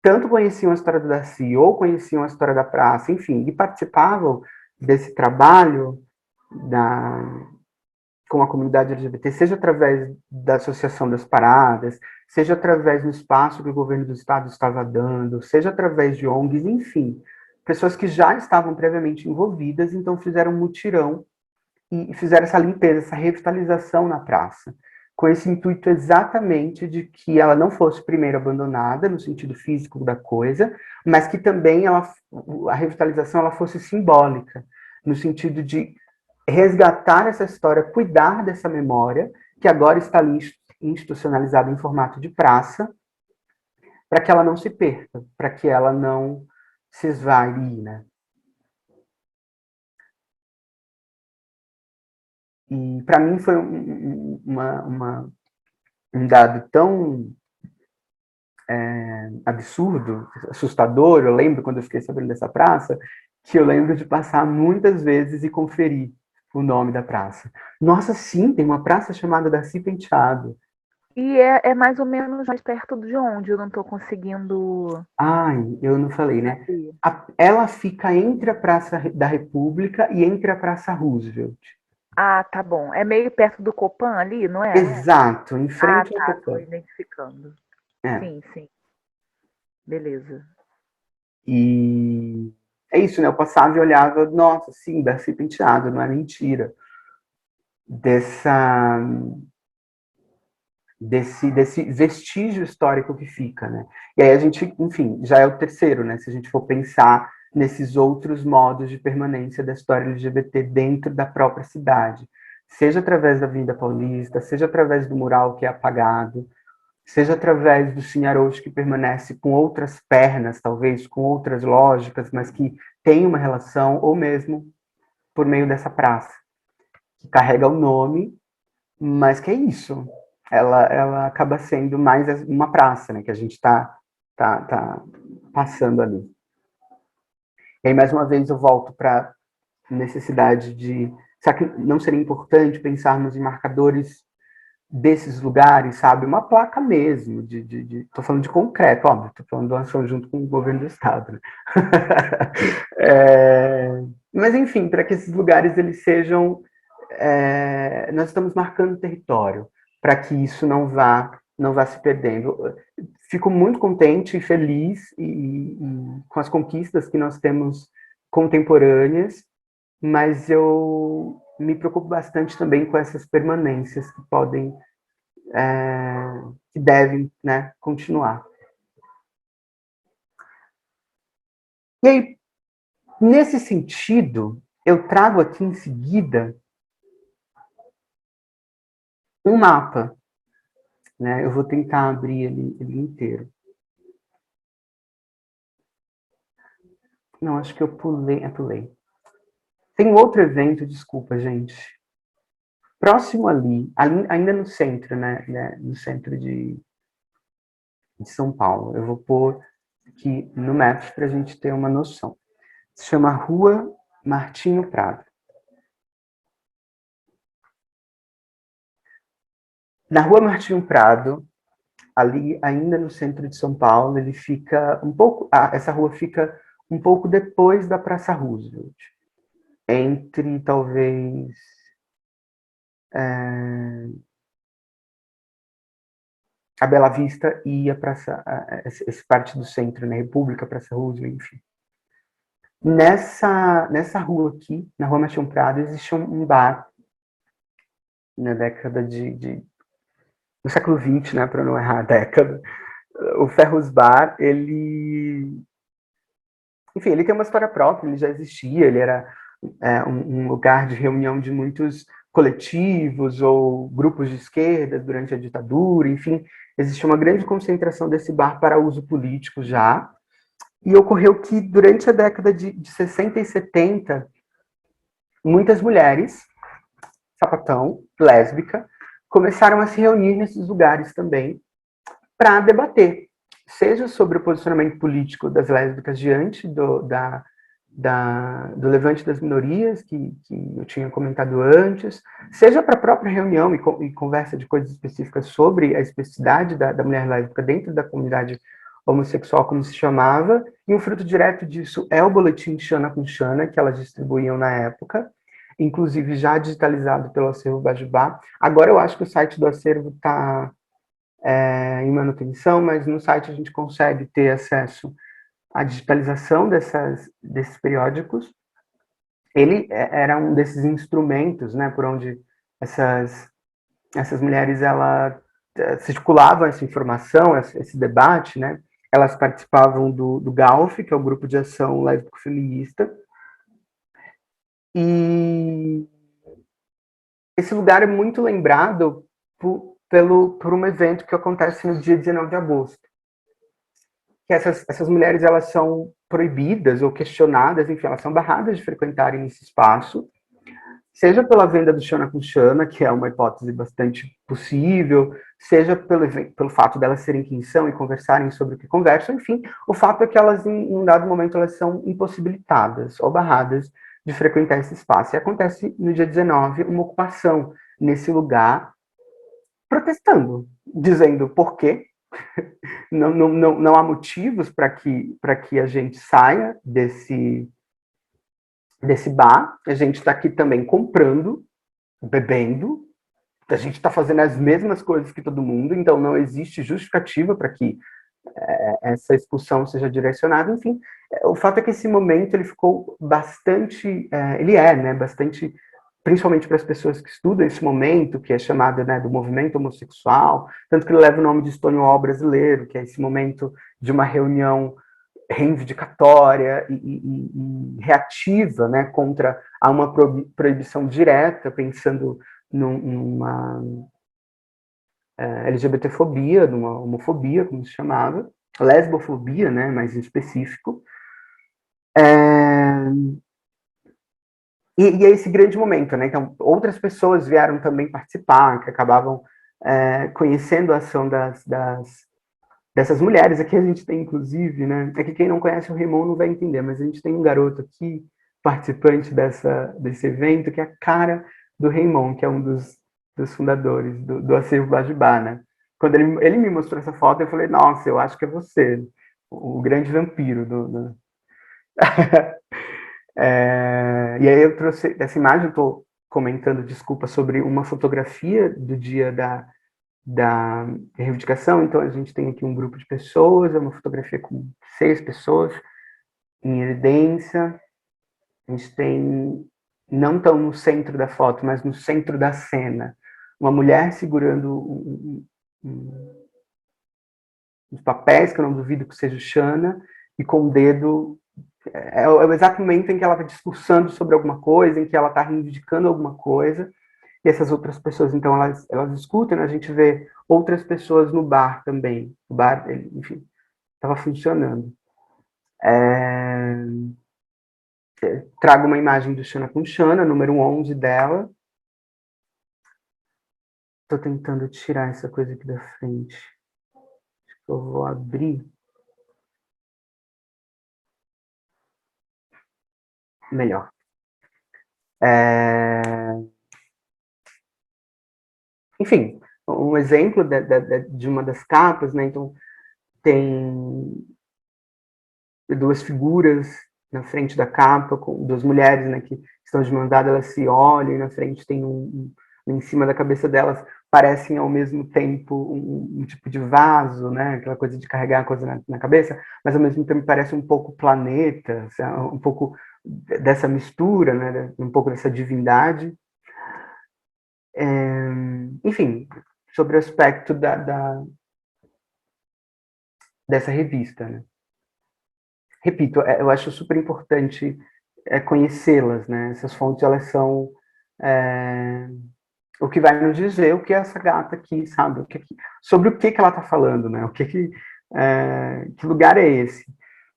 tanto conheciam a história do Darcy ou conheciam a história da praça, enfim, e participavam desse trabalho da, com a comunidade LGBT, seja através da Associação das Paradas, seja através do espaço que o governo do estado estava dando, seja através de ONGs, enfim, pessoas que já estavam previamente envolvidas, então fizeram um mutirão e fizeram essa limpeza, essa revitalização na praça, com esse intuito exatamente de que ela não fosse primeiro abandonada, no sentido físico da coisa, mas que também a revitalização ela fosse simbólica, no sentido de resgatar essa história, cuidar dessa memória, que agora está ali institucionalizada em formato de praça, para que ela não se perca, para que ela não se esvarie, né? E para mim foi um dado tão absurdo, assustador. Eu lembro quando eu fiquei sabendo dessa praça, que eu lembro de passar muitas vezes e conferir o nome da praça. Nossa, sim, tem uma praça chamada Darcy Penteado. E é mais ou menos mais perto de onde? Eu não estou conseguindo. Ai, eu não falei, né? Ela fica entre a Praça da República e entre a Praça Roosevelt. Ah, tá bom. É meio perto do Copan ali, não é? Exato, em frente ao Estou Copan. identificando. É. Sim, sim. Beleza. E é isso, né? Eu passava e olhava, nossa, sim, Darcy Penteado, não é mentira. Desse vestígio histórico que fica, né? E aí a gente, enfim, já é o terceiro, né? Se a gente for pensar nesses outros modos de permanência da história LGBT dentro da própria cidade, seja através da Avenida Paulista, seja através do mural que é apagado, seja através do Sinharoche que permanece com outras pernas, talvez com outras lógicas, mas que tem uma relação, ou mesmo por meio dessa praça, que carrega o nome, mas que é isso. Ela acaba sendo mais uma praça, né, que a gente está passando ali. E aí, mais uma vez, eu volto para a necessidade de... Será que não seria importante pensarmos em marcadores desses lugares, sabe? Uma placa mesmo, tô falando de concreto, óbvio, tô falando de uma ação junto com o governo do estado, né? Mas, enfim, para que esses lugares, eles sejam... nós estamos marcando território, para que isso não vá se perdendo. Fico muito contente e feliz com as conquistas que nós temos contemporâneas, mas eu me preocupo bastante também com essas permanências que podem, que devem, né, continuar. E aí, nesse sentido, eu trago aqui em seguida um mapa, né? Eu vou tentar abrir ele inteiro. Não, acho que eu pulei. Tem um outro evento, desculpa, gente. Próximo ali ainda no centro, né? No centro de São Paulo. Eu vou pôr aqui no Maps para a gente ter uma noção. Se chama Rua Martinho Prado. Na Rua Martinho Prado, ali ainda no centro de São Paulo, ele fica um pouco... essa rua fica um pouco depois da Praça Roosevelt. Entre, talvez... a Bela Vista e a Praça... essa parte do centro, né? República, Praça Roosevelt, enfim. Nessa rua aqui, na Rua Martinho Prado, existe um bar na década no século XX, né, para não errar a década. O Ferros Bar, enfim, ele tem uma história própria, ele já existia, ele era um lugar de reunião de muitos coletivos ou grupos de esquerda durante a ditadura, enfim, existia uma grande concentração desse bar para uso político já, e ocorreu que durante a década de 60 e 70, muitas mulheres, sapatão, lésbica, começaram a se reunir nesses lugares também para debater, seja sobre o posicionamento político das lésbicas diante do Levante das Minorias, que eu tinha comentado antes, seja para a própria reunião e conversa de coisas específicas sobre a especificidade da mulher lésbica dentro da comunidade homossexual, como se chamava, e um fruto direto disso é o boletim Xana com Xana, que elas distribuíam na época, inclusive já digitalizado pelo Acervo Bajubá. Agora eu acho que o site do Acervo está em manutenção, mas no site a gente consegue ter acesso à digitalização desses periódicos. Ele era um desses instrumentos, né, por onde essas mulheres circulavam essa informação, esse debate, né? Elas participavam do GALF, que é o Grupo de Ação Lésbico-Feminista, e esse lugar é muito lembrado por um evento que acontece no dia 19 de agosto. Que essas mulheres, elas são proibidas ou questionadas, enfim, elas são barradas de frequentarem esse espaço, seja pela venda do Xana com Xana, que é uma hipótese bastante possível, seja pelo fato delas serem quem são e conversarem sobre o que conversam, enfim, o fato é que elas, em um dado momento, elas são impossibilitadas ou barradas de frequentar esse espaço. E acontece no dia 19 uma ocupação nesse lugar, protestando, dizendo por quê. Não há motivos para que a gente saia desse bar. A gente está aqui também comprando, bebendo, a gente está fazendo as mesmas coisas que todo mundo, então não existe justificativa para que essa expulsão seja direcionada. Enfim, o fato é que esse momento ele ficou bastante, bastante, principalmente para as pessoas que estudam esse momento, que é chamado, né, do movimento homossexual, tanto que ele leva o nome de Stonewall brasileiro, que é esse momento de uma reunião reivindicatória e reativa, né, contra uma proibição direta, pensando numa LGBTfobia, numa homofobia, como se chamava, lesbofobia, né, mais em específico. E é esse grande momento, né? Então, outras pessoas vieram também participar, que acabavam conhecendo a ação dessas mulheres. Aqui a gente tem, inclusive, né? É que quem não conhece o Raymond não vai entender, mas a gente tem um garoto aqui, participante desse evento, que é a cara do Raymond, que é um dos fundadores do Acervo Bajubá, né? Quando ele me mostrou essa foto, eu falei, nossa, eu acho que é você, o grande vampiro do... E aí eu trouxe essa imagem, eu estou comentando, desculpa, sobre uma fotografia do dia da reivindicação. Então a gente tem aqui um grupo de pessoas, é uma fotografia com 6 pessoas em evidência. A gente tem, não tão no centro da foto, mas no centro da cena, uma mulher segurando uns papéis, que eu não duvido que seja o Xana, e com o dedo... É o exato momento em que ela está discursando sobre alguma coisa, em que ela está reivindicando alguma coisa, e essas outras pessoas, então, elas escutam, né? A gente vê outras pessoas no bar também. O bar, enfim, estava funcionando. Trago uma imagem do Xana com Xana, número 11 dela. Estou tentando tirar essa coisa aqui da frente. Acho que eu vou abrir. Melhor. Enfim, um exemplo de uma das capas, né? Então, tem 2 figuras na frente da capa, com 2 mulheres, né, que estão de mão dada, elas se olham, e na frente tem em cima da cabeça delas, parecem ao mesmo tempo um tipo de vaso, né, aquela coisa de carregar a coisa na cabeça, mas ao mesmo tempo parece um pouco planeta, um pouco dessa mistura, né, um pouco dessa divindade. Enfim, sobre o aspecto dessa revista, né. Repito, eu acho super importante conhecê-las, né? Essas fontes, elas são o que vai nos dizer o que é essa gata aqui, sabe? Sobre o que ela está falando, né? Que lugar é esse?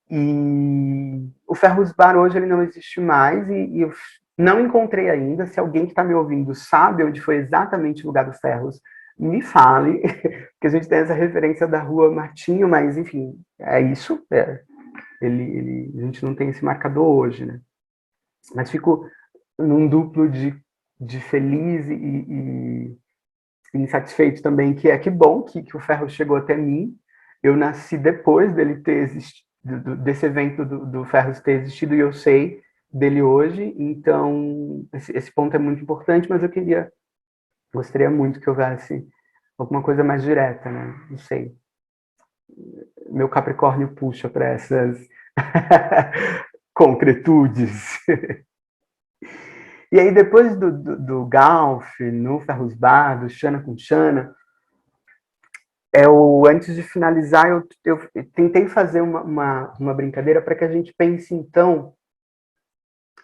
E o Ferrous Bar hoje ele não existe mais e eu não encontrei ainda. Se alguém que está me ouvindo sabe onde foi exatamente o lugar do Ferrous, me fale, porque a gente tem essa referência da Rua Martinho, mas enfim, é isso. A gente não tem esse marcador hoje, né? Mas fico num duplo de feliz e insatisfeito também, que bom que o ferro chegou até mim. Eu nasci depois dele ter existido, desse evento do ferro ter existido, e eu sei dele hoje, então esse ponto é muito importante, mas gostaria muito que houvesse alguma coisa mais direta, né? Não sei. Meu Capricórnio puxa para essas concretudes. E aí, depois do Galf, no Ferros Bar, do Xana com Xana, antes de finalizar, eu tentei fazer uma brincadeira para que a gente pense, então,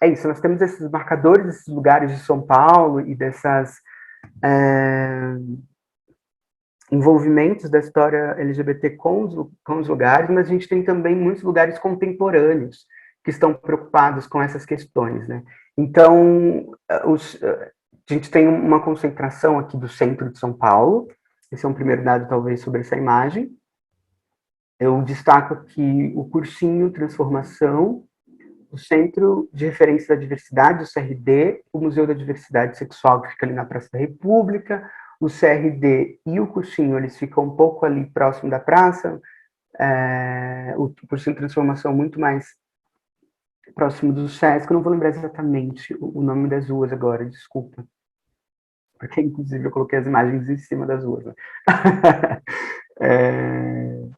é isso, nós temos esses marcadores, esses lugares de São Paulo e dessas envolvimentos da história LGBT com os lugares, mas a gente tem também muitos lugares contemporâneos que estão preocupados com essas questões, né? Então, a gente tem uma concentração aqui do centro de São Paulo. Esse é um primeiro dado, talvez, sobre essa imagem. Eu destaco aqui o cursinho Transformação, o Centro de Referência da Diversidade, o CRD, o Museu da Diversidade Sexual, que fica ali na Praça da República. O CRD e o cursinho, eles ficam um pouco ali próximo da praça. O cursinho Transformação muito mais próximo do Sesc. Eu não vou lembrar exatamente o nome das ruas agora, desculpa. Porque, inclusive, eu coloquei as imagens em cima das ruas. Né?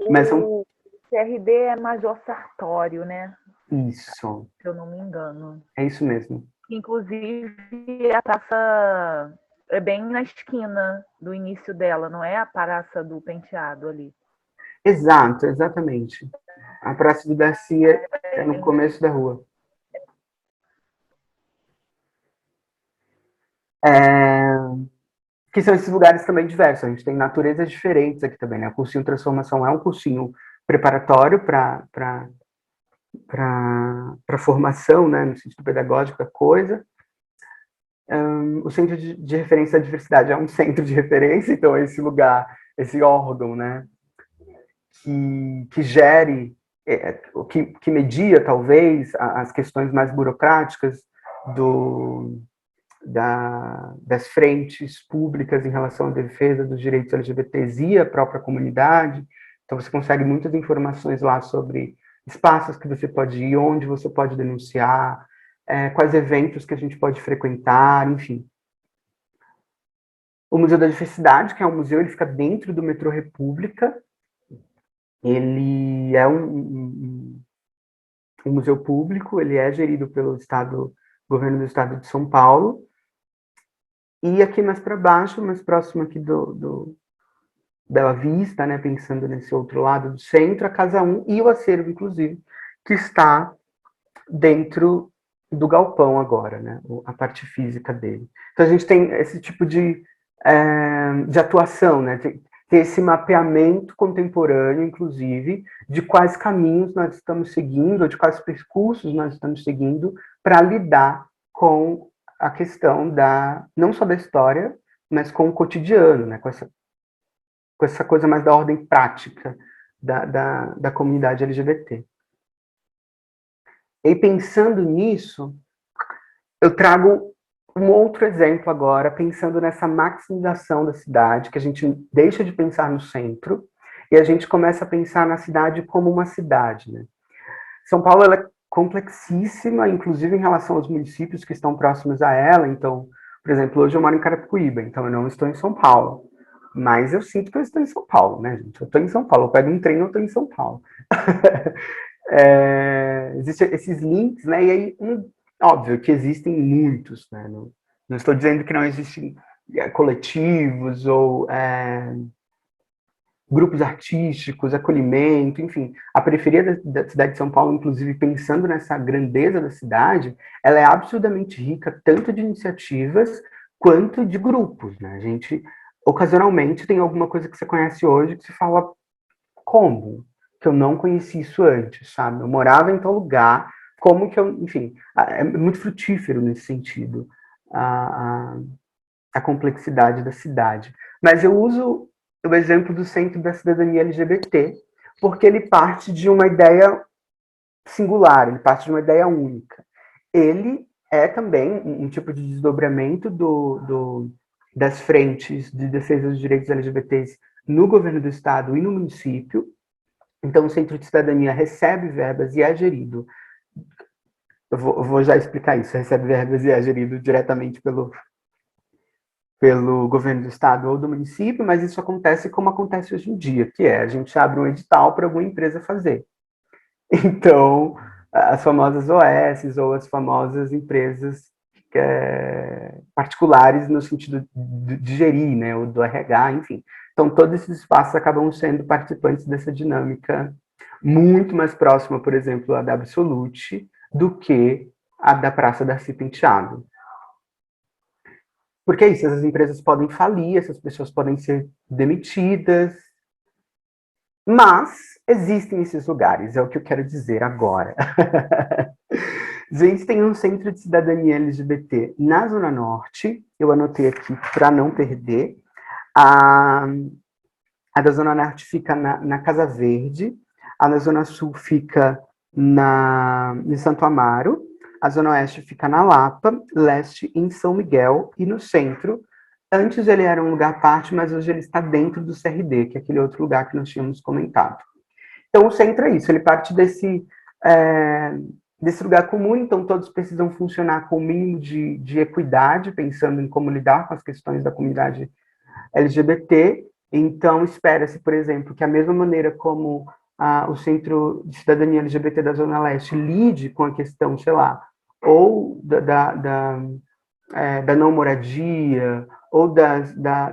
Mas o CRD é Major Sartório, né? Isso. Se eu não me engano. É isso mesmo. Inclusive, a praça é bem na esquina do início dela, não é a Praça do Penteado ali. Exato, exatamente. A Praça do Darcy é no começo da rua. Que são esses lugares também diversos. A gente tem naturezas diferentes aqui também, né? O cursinho Transformação é um cursinho preparatório para formação, né? No sentido pedagógico da coisa. O Centro de Referência da Diversidade é um centro de referência, então é esse lugar, esse órgão, né? Que gere, que media, talvez, as questões mais burocráticas das frentes públicas em relação à defesa dos direitos LGBTs e a própria comunidade. Então, você consegue muitas informações lá sobre espaços que você pode ir, onde você pode denunciar, quais eventos que a gente pode frequentar, enfim. O Museu da Diversidade, que é um museu, ele fica dentro do metrô República. Ele é um museu público, ele é gerido pelo governo do estado de São Paulo. E aqui mais para baixo, mais próximo aqui do Bela Vista, né, pensando nesse outro lado do centro, a Casa 1 e o acervo, inclusive, que está dentro do galpão agora, né, a parte física dele. Então a gente tem esse tipo de atuação, né, tem esse mapeamento contemporâneo, inclusive, de quais caminhos nós estamos seguindo, ou de quais percursos nós estamos seguindo para lidar com a questão não só da história, mas com o cotidiano, né, com essa coisa mais da ordem prática da comunidade LGBT. E pensando nisso, eu trago um outro exemplo agora, pensando nessa maximização da cidade, que a gente deixa de pensar no centro e a gente começa a pensar na cidade como uma cidade, né? São Paulo, ela é complexíssima, inclusive em relação aos municípios que estão próximos a ela. Então, por exemplo, hoje eu moro em Carapicuíba, então eu não estou em São Paulo, mas eu sinto que eu estou em São Paulo, né, gente? Eu estou em São Paulo, eu pego um trem e eu estou em São Paulo. Existem esses links, né, e aí, óbvio que existem muitos, né, não estou dizendo que não existem coletivos ou grupos artísticos, acolhimento, enfim. A periferia da cidade de São Paulo, inclusive, pensando nessa grandeza da cidade, ela é absurdamente rica, tanto de iniciativas quanto de grupos, né? A gente, ocasionalmente, tem alguma coisa que você conhece hoje que você fala, como? Que eu não conheci isso antes, sabe? Eu morava em tal lugar, como que eu... Enfim, é muito frutífero nesse sentido, a complexidade da cidade. Mas eu uso o exemplo do Centro da Cidadania LGBT, porque ele parte de uma ideia singular, ele parte de uma ideia única. Ele é também um tipo de desdobramento das frentes de defesa dos direitos LGBTs no governo do estado e no município. Então, o Centro de Cidadania recebe verbas e é gerido. Eu vou já explicar isso. Recebe verbas e é gerido diretamente pelo governo do estado ou do município, mas isso acontece como acontece hoje em dia, que é a gente abre um edital para alguma empresa fazer. Então, as famosas OS ou as famosas empresas particulares no sentido de gerir, né, ou do RH, enfim. Então, todos esses espaços acabam sendo participantes dessa dinâmica muito mais próxima, por exemplo, a da Absolute, do que a da Praça Darcy Penteado. Porque é isso, essas empresas podem falir, essas pessoas podem ser demitidas, mas existem esses lugares, é o que eu quero dizer agora. A gente tem um centro de cidadania LGBT na Zona Norte, eu anotei aqui para não perder. A da Zona Norte fica na Casa Verde, a da Zona Sul fica em Santo Amaro, a Zona Oeste fica na Lapa, Leste em São Miguel, e no centro, antes ele era um lugar à parte, mas hoje ele está dentro do CRD, que é aquele outro lugar que nós tínhamos comentado. Então, o centro é isso, ele parte desse lugar comum, então todos precisam funcionar com o mínimo de equidade, pensando em como lidar com as questões da comunidade LGBT. Então, espera-se, por exemplo, que a mesma maneira como o Centro de Cidadania LGBT da Zona Leste lide com a questão, sei lá, ou da não moradia, ou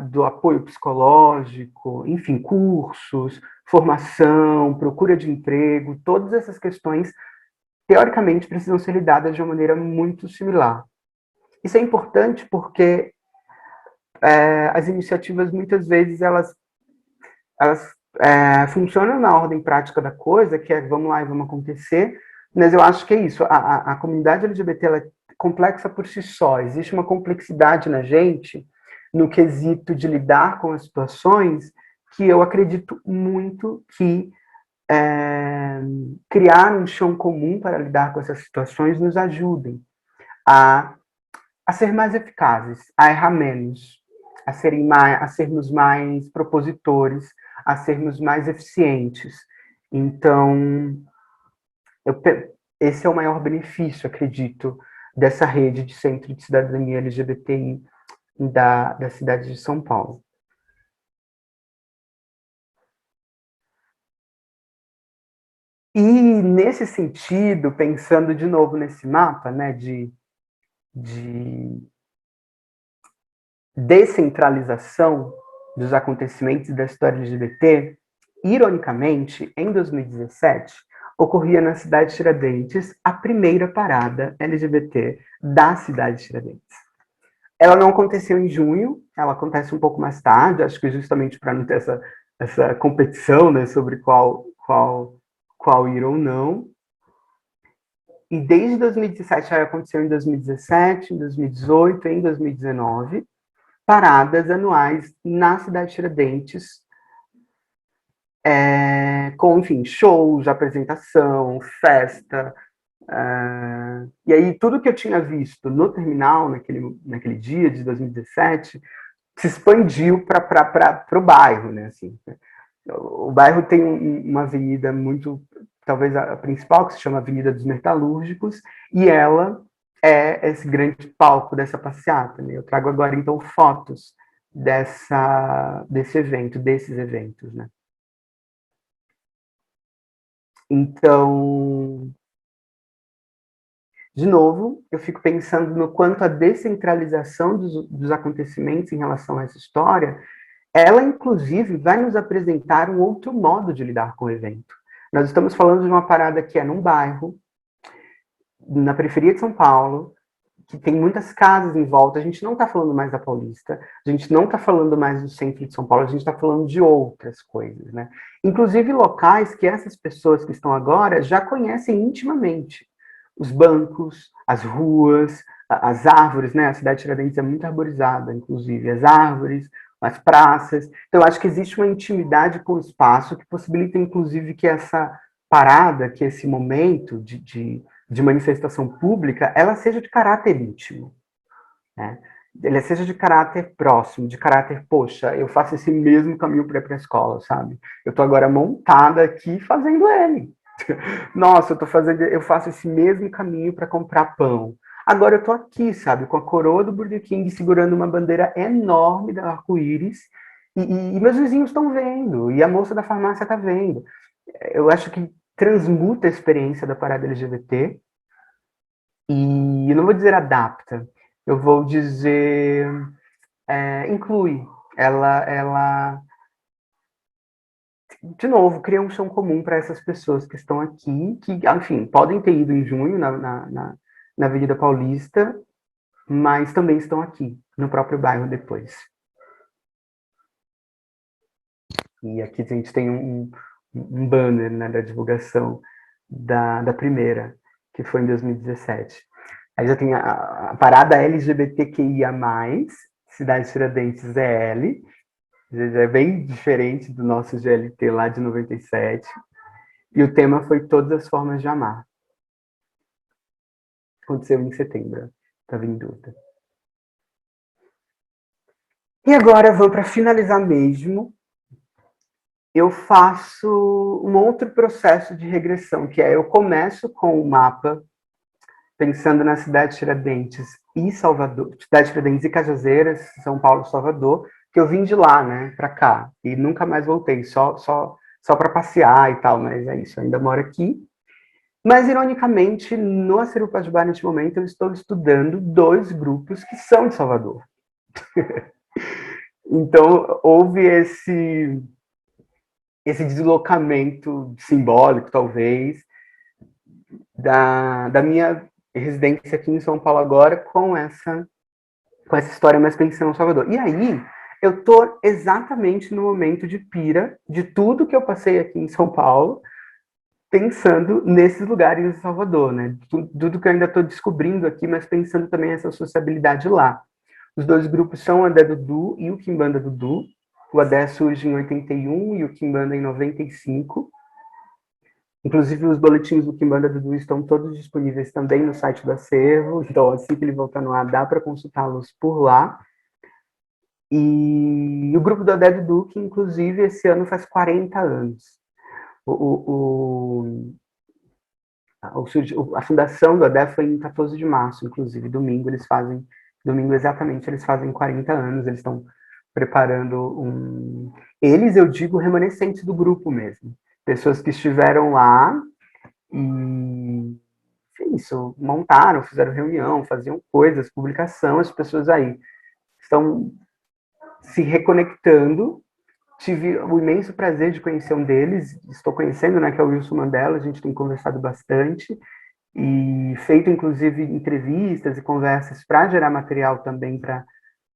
do apoio psicológico, enfim, cursos, formação, procura de emprego, todas essas questões, teoricamente, precisam ser lidadas de uma maneira muito similar. Isso é importante porque as iniciativas, muitas vezes, elas funcionam na ordem prática da coisa, que é vamos lá e vamos acontecer, mas eu acho que é isso, a comunidade LGBT ela é complexa por si só, existe uma complexidade na gente, no quesito de lidar com as situações, que eu acredito muito que criar um chão comum para lidar com essas situações nos ajudem a ser mais eficazes, a errar menos, a sermos mais propositores, a sermos mais eficientes. Então, esse é o maior benefício, acredito, dessa rede de centro de cidadania LGBTI da cidade de São Paulo. E, nesse sentido, pensando de novo nesse mapa, né, de descentralização dos acontecimentos da história LGBT, ironicamente, em 2017, ocorria na cidade de Tiradentes a primeira parada LGBT da cidade de Tiradentes. Ela não aconteceu em junho, ela acontece um pouco mais tarde, acho que justamente para não ter essa competição, né, sobre qual ir ou não. E desde 2017, ela aconteceu em 2017, em 2018, em 2019, paradas anuais na cidade de Tiradentes, com, enfim, shows, apresentação, festa. E aí, tudo que eu tinha visto no terminal, naquele dia de 2017, se expandiu para o bairro, né? Assim, o bairro tem uma avenida muito, talvez a principal, que se chama Avenida dos Metalúrgicos, e ela é esse grande palco dessa passeata, né? Eu trago agora, então, fotos desses eventos, né? Então, de novo, eu fico pensando no quanto a descentralização dos acontecimentos em relação a essa história, ela, inclusive, vai nos apresentar um outro modo de lidar com o evento. Nós estamos falando de uma parada que é num bairro, na periferia de São Paulo, que tem muitas casas em volta. A gente não está falando mais da Paulista, a gente não está falando mais do centro de São Paulo, a gente está falando de outras coisas, né? Inclusive locais que essas pessoas que estão agora já conhecem intimamente. Os bancos, as ruas, as árvores, né? A cidade de Tiradentes é muito arborizada, inclusive, as árvores, as praças. Então, eu acho que existe uma intimidade com o espaço que possibilita, inclusive, que essa parada, que esse momento de manifestação pública, ela seja de caráter íntimo, né? Ele seja de caráter próximo, de caráter, poxa, eu faço esse mesmo caminho para ir para a escola, sabe? Eu estou agora montada aqui fazendo ele. Nossa, eu faço esse mesmo caminho para comprar pão. Agora eu estou aqui, sabe, com a coroa do Burger King segurando uma bandeira enorme da arco-íris e meus vizinhos estão vendo, e a moça da farmácia está vendo. Eu acho que transmuta a experiência da parada LGBT e eu não vou dizer adapta, eu vou dizer inclui. Ela, de novo, cria um chão comum para essas pessoas que estão aqui, que, enfim, podem ter ido em junho na Avenida Paulista, mas também estão aqui, no próprio bairro depois. E aqui a gente tem um banner, né, da divulgação da primeira, que foi em 2017. Aí já tem a parada LGBTQIA+, Cidade Tiradentes é L, já é bem diferente do nosso GLT lá de 97. E o tema foi Todas as Formas de Amar. Aconteceu em setembro, estava em dúvida. E agora, vou para finalizar mesmo, eu faço um outro processo de regressão, que é eu começo com o mapa, pensando na cidade de Tiradentes e Salvador, cidade de Tiradentes e Cajazeiras, São Paulo, Salvador, que eu vim de lá, né, para cá, e nunca mais voltei, só para passear e tal, mas é isso, eu ainda moro aqui. Mas, ironicamente, no Acervo Padibá, neste momento, eu estou estudando 2 grupos que são de Salvador. Então, houve esse deslocamento simbólico, talvez, da minha residência aqui em São Paulo agora com essa história mais pensando em Salvador. E aí, eu tô exatamente no momento de pira de tudo que eu passei aqui em São Paulo, pensando nesses lugares em Salvador, né? Tudo que eu ainda estou descobrindo aqui, mas pensando também essa sociabilidade lá. Os 2 grupos são o Adé Dudu e o Quimbanda Dudu. O Adé surge em 81 e o Quimbanda em 95. Inclusive, os boletins do Quimbanda Dudu estão todos disponíveis também no site do Acervo. Então, assim que ele voltar no ar, dá para consultá-los por lá. E o grupo do Adé Dudu, que inclusive esse ano faz 40 anos. A fundação do Adé foi em 14 de março, inclusive, domingo exatamente, eles fazem 40 anos, eles estão preparando eles, eu digo, remanescentes do grupo mesmo, pessoas que estiveram lá e, isso, montaram, fizeram reunião, faziam coisas, publicação, as pessoas aí estão se reconectando. Tive o imenso prazer de conhecer um deles, estou conhecendo, né, que é o Wilson Mandela, a gente tem conversado bastante e feito, inclusive, entrevistas e conversas para gerar material também para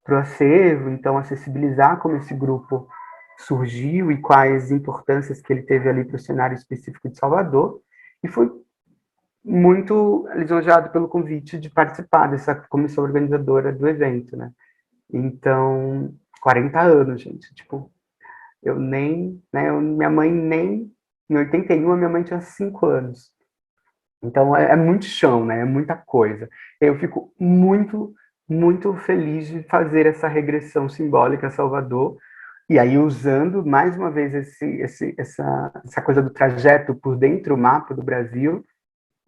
o acervo, então acessibilizar como esse grupo surgiu e quais importâncias que ele teve ali para o cenário específico de Salvador, e foi muito lisonjeado pelo convite de participar dessa comissão organizadora do evento, né? Então, 40 anos, gente, tipo, eu nem, né, minha mãe nem, em 81 a minha mãe tinha 5 anos. Então é muito chão, né? É muita coisa. Eu fico muito, muito feliz de fazer essa regressão simbólica a Salvador, e aí usando mais uma vez essa coisa do trajeto por dentro do mapa do Brasil,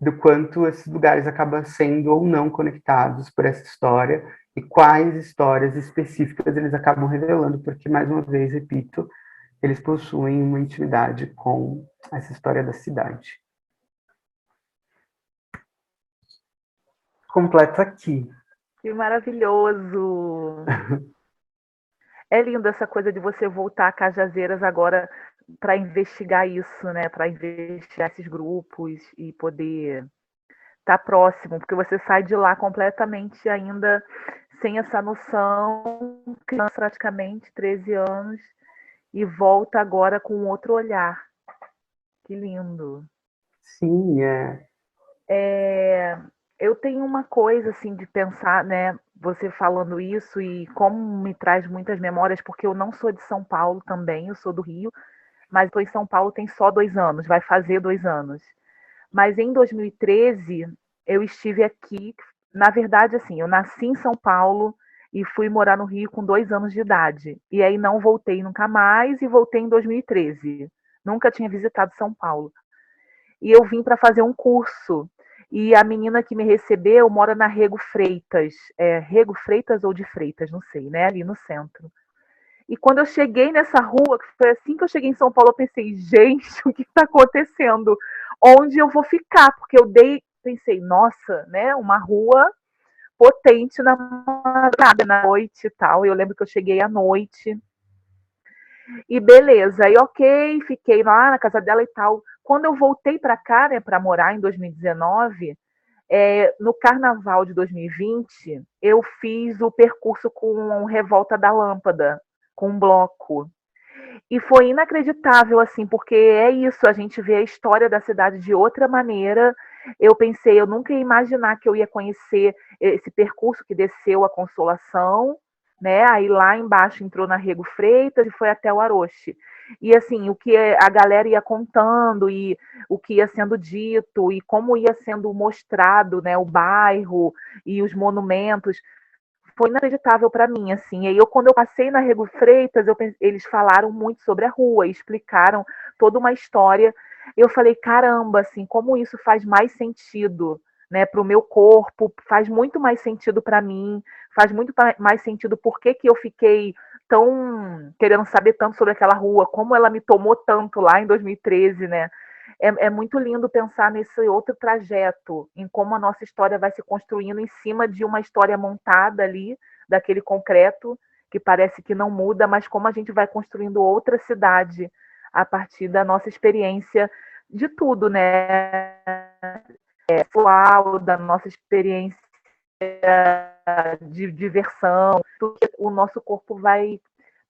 do quanto esses lugares acabam sendo ou não conectados por essa história, e quais histórias específicas eles acabam revelando, porque, mais uma vez, repito, eles possuem uma intimidade com essa história da cidade. Completo aqui. Que maravilhoso! É lindo essa coisa de você voltar a Cajazeiras agora para investigar isso, né? Para investigar esses grupos e poder estar próximo, porque você sai de lá completamente ainda sem essa noção, criança praticamente, 13 anos, e volta agora com outro olhar. Que lindo. Sim, Eu tenho uma coisa assim de pensar, né? Você falando isso e como me traz muitas memórias, porque eu não sou de São Paulo também, eu sou do Rio, mas estou em São Paulo tem só 2 anos, vai fazer 2 anos. Mas em 2013 eu estive aqui, na verdade, assim, eu nasci em São Paulo e fui morar no Rio com 2 anos de idade. E aí não voltei nunca mais e voltei em 2013. Nunca tinha visitado São Paulo. E eu vim para fazer um curso. E a menina que me recebeu mora na Rego Freitas. Rego Freitas ou de Freitas, não sei, né? Ali no centro. E quando eu cheguei nessa rua, que foi assim que eu cheguei em São Paulo, eu pensei, gente, o que está acontecendo? Onde eu vou ficar? Porque pensei, nossa, né? Uma rua potente na madrugada, na noite e tal. Eu lembro que eu cheguei à noite. E beleza, e ok, fiquei lá na casa dela e tal. Quando eu voltei para cá, né, para morar em 2019, no carnaval de 2020, eu fiz o percurso com Revolta da Lâmpada, com um bloco. E foi inacreditável, assim, porque é isso, a gente vê a história da cidade de outra maneira. Eu pensei, eu nunca ia imaginar que eu ia conhecer esse percurso que desceu a Consolação, né? Aí lá embaixo entrou na Rego Freitas e foi até o Aroche. E assim, o que a galera ia contando e o que ia sendo dito e como ia sendo mostrado, né, o bairro e os monumentos foi inacreditável para mim, assim. E aí, quando eu passei na Rego Freitas, eles falaram muito sobre a rua, explicaram toda uma história. Eu falei, caramba, assim, como isso faz mais sentido, né, para o meu corpo, faz muito mais sentido para mim, faz muito mais sentido por que eu fiquei tão querendo saber tanto sobre aquela rua, como ela me tomou tanto lá em 2013, né? É muito lindo pensar nesse outro trajeto, em como a nossa história vai se construindo em cima de uma história montada ali, daquele concreto, que parece que não muda, mas como a gente vai construindo outra cidade a partir da nossa experiência de tudo, né? Da nossa experiência de diversão, tudo que o nosso corpo vai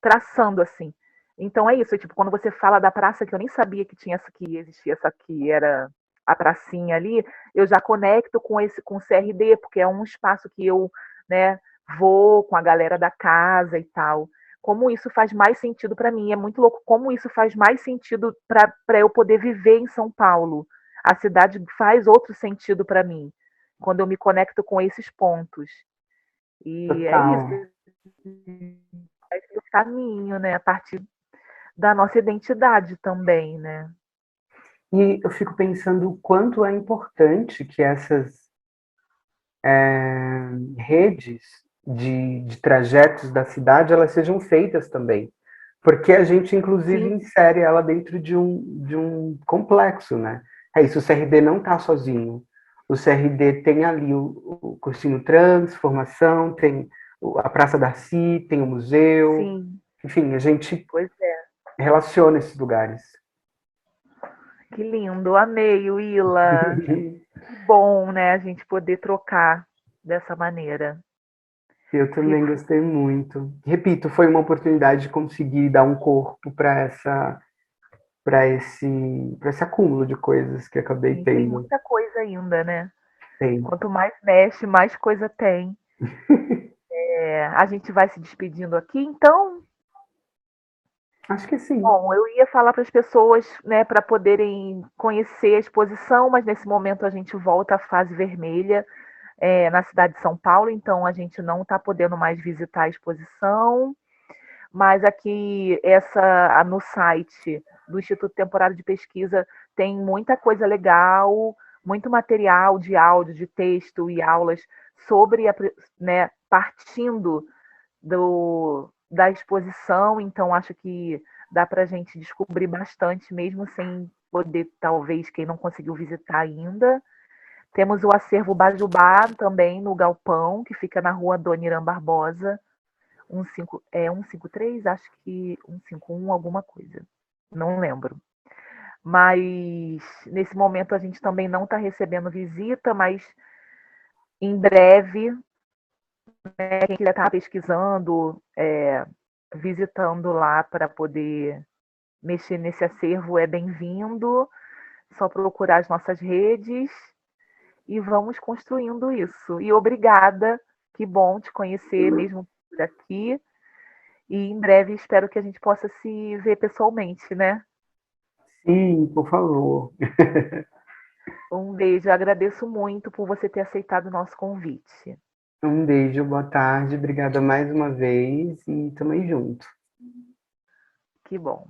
traçando assim. Então é isso, tipo, quando você fala da praça, que eu nem sabia que tinha essa que existia essa aqui, era a pracinha ali, eu já conecto com o CRD, porque é um espaço que eu, né, vou com a galera da casa e tal. Como isso faz mais sentido para mim, é muito louco como isso faz mais sentido para eu poder viver em São Paulo. A cidade faz outro sentido para mim, quando eu me conecto com esses pontos. E é isso, Total. é esse caminho, né, a partir da nossa identidade também, né? E eu fico pensando o quanto é importante que essas redes de trajetos da cidade elas sejam feitas também. Porque a gente, inclusive, Sim, insere ela dentro de um complexo, né? É isso, o CRD não está sozinho. O CRD tem ali o cursinho trans, formação, tem a Praça Darcy, tem o museu. sim, Enfim, a gente pois é. relaciona esses lugares. Que lindo, amei, Willa. Que bom, né, a gente poder trocar dessa maneira. Eu Que também gostei muito. Repito, foi uma oportunidade de conseguir dar um corpo para esse acúmulo de coisas que acabei sim, tem tendo. muita coisa ainda, né? Tem. Quanto mais mexe, mais coisa tem. A gente vai se despedindo aqui, então. Acho que sim. Bom, eu ia falar para as pessoas, né, para poderem conhecer a exposição, mas nesse momento a gente volta à fase vermelha, na cidade de São Paulo, então a gente não está podendo mais visitar a exposição, mas aqui no site do Instituto Temporário de Pesquisa tem muita coisa legal, muito material de áudio, de texto e aulas sobre, né, partindo da exposição, então acho que dá para a gente descobrir bastante, mesmo sem poder, talvez, quem não conseguiu visitar ainda. Temos o acervo Bajubá também no Galpão, que fica na rua Dona Irã Barbosa, 153, acho que 151, alguma coisa. Não lembro. Mas nesse momento a gente também não está recebendo visita, mas em breve, né, quem quiser estar pesquisando, visitando lá para poder mexer nesse acervo é bem-vindo. Só procurar as nossas redes e vamos construindo isso. E obrigada, que bom te conhecer mesmo por aqui. E em breve espero que a gente possa se ver pessoalmente, né? Sim, por favor. Um beijo, eu agradeço muito por você ter aceitado o nosso convite. Um beijo, boa tarde, obrigada mais uma vez e tamo aí junto. Que bom.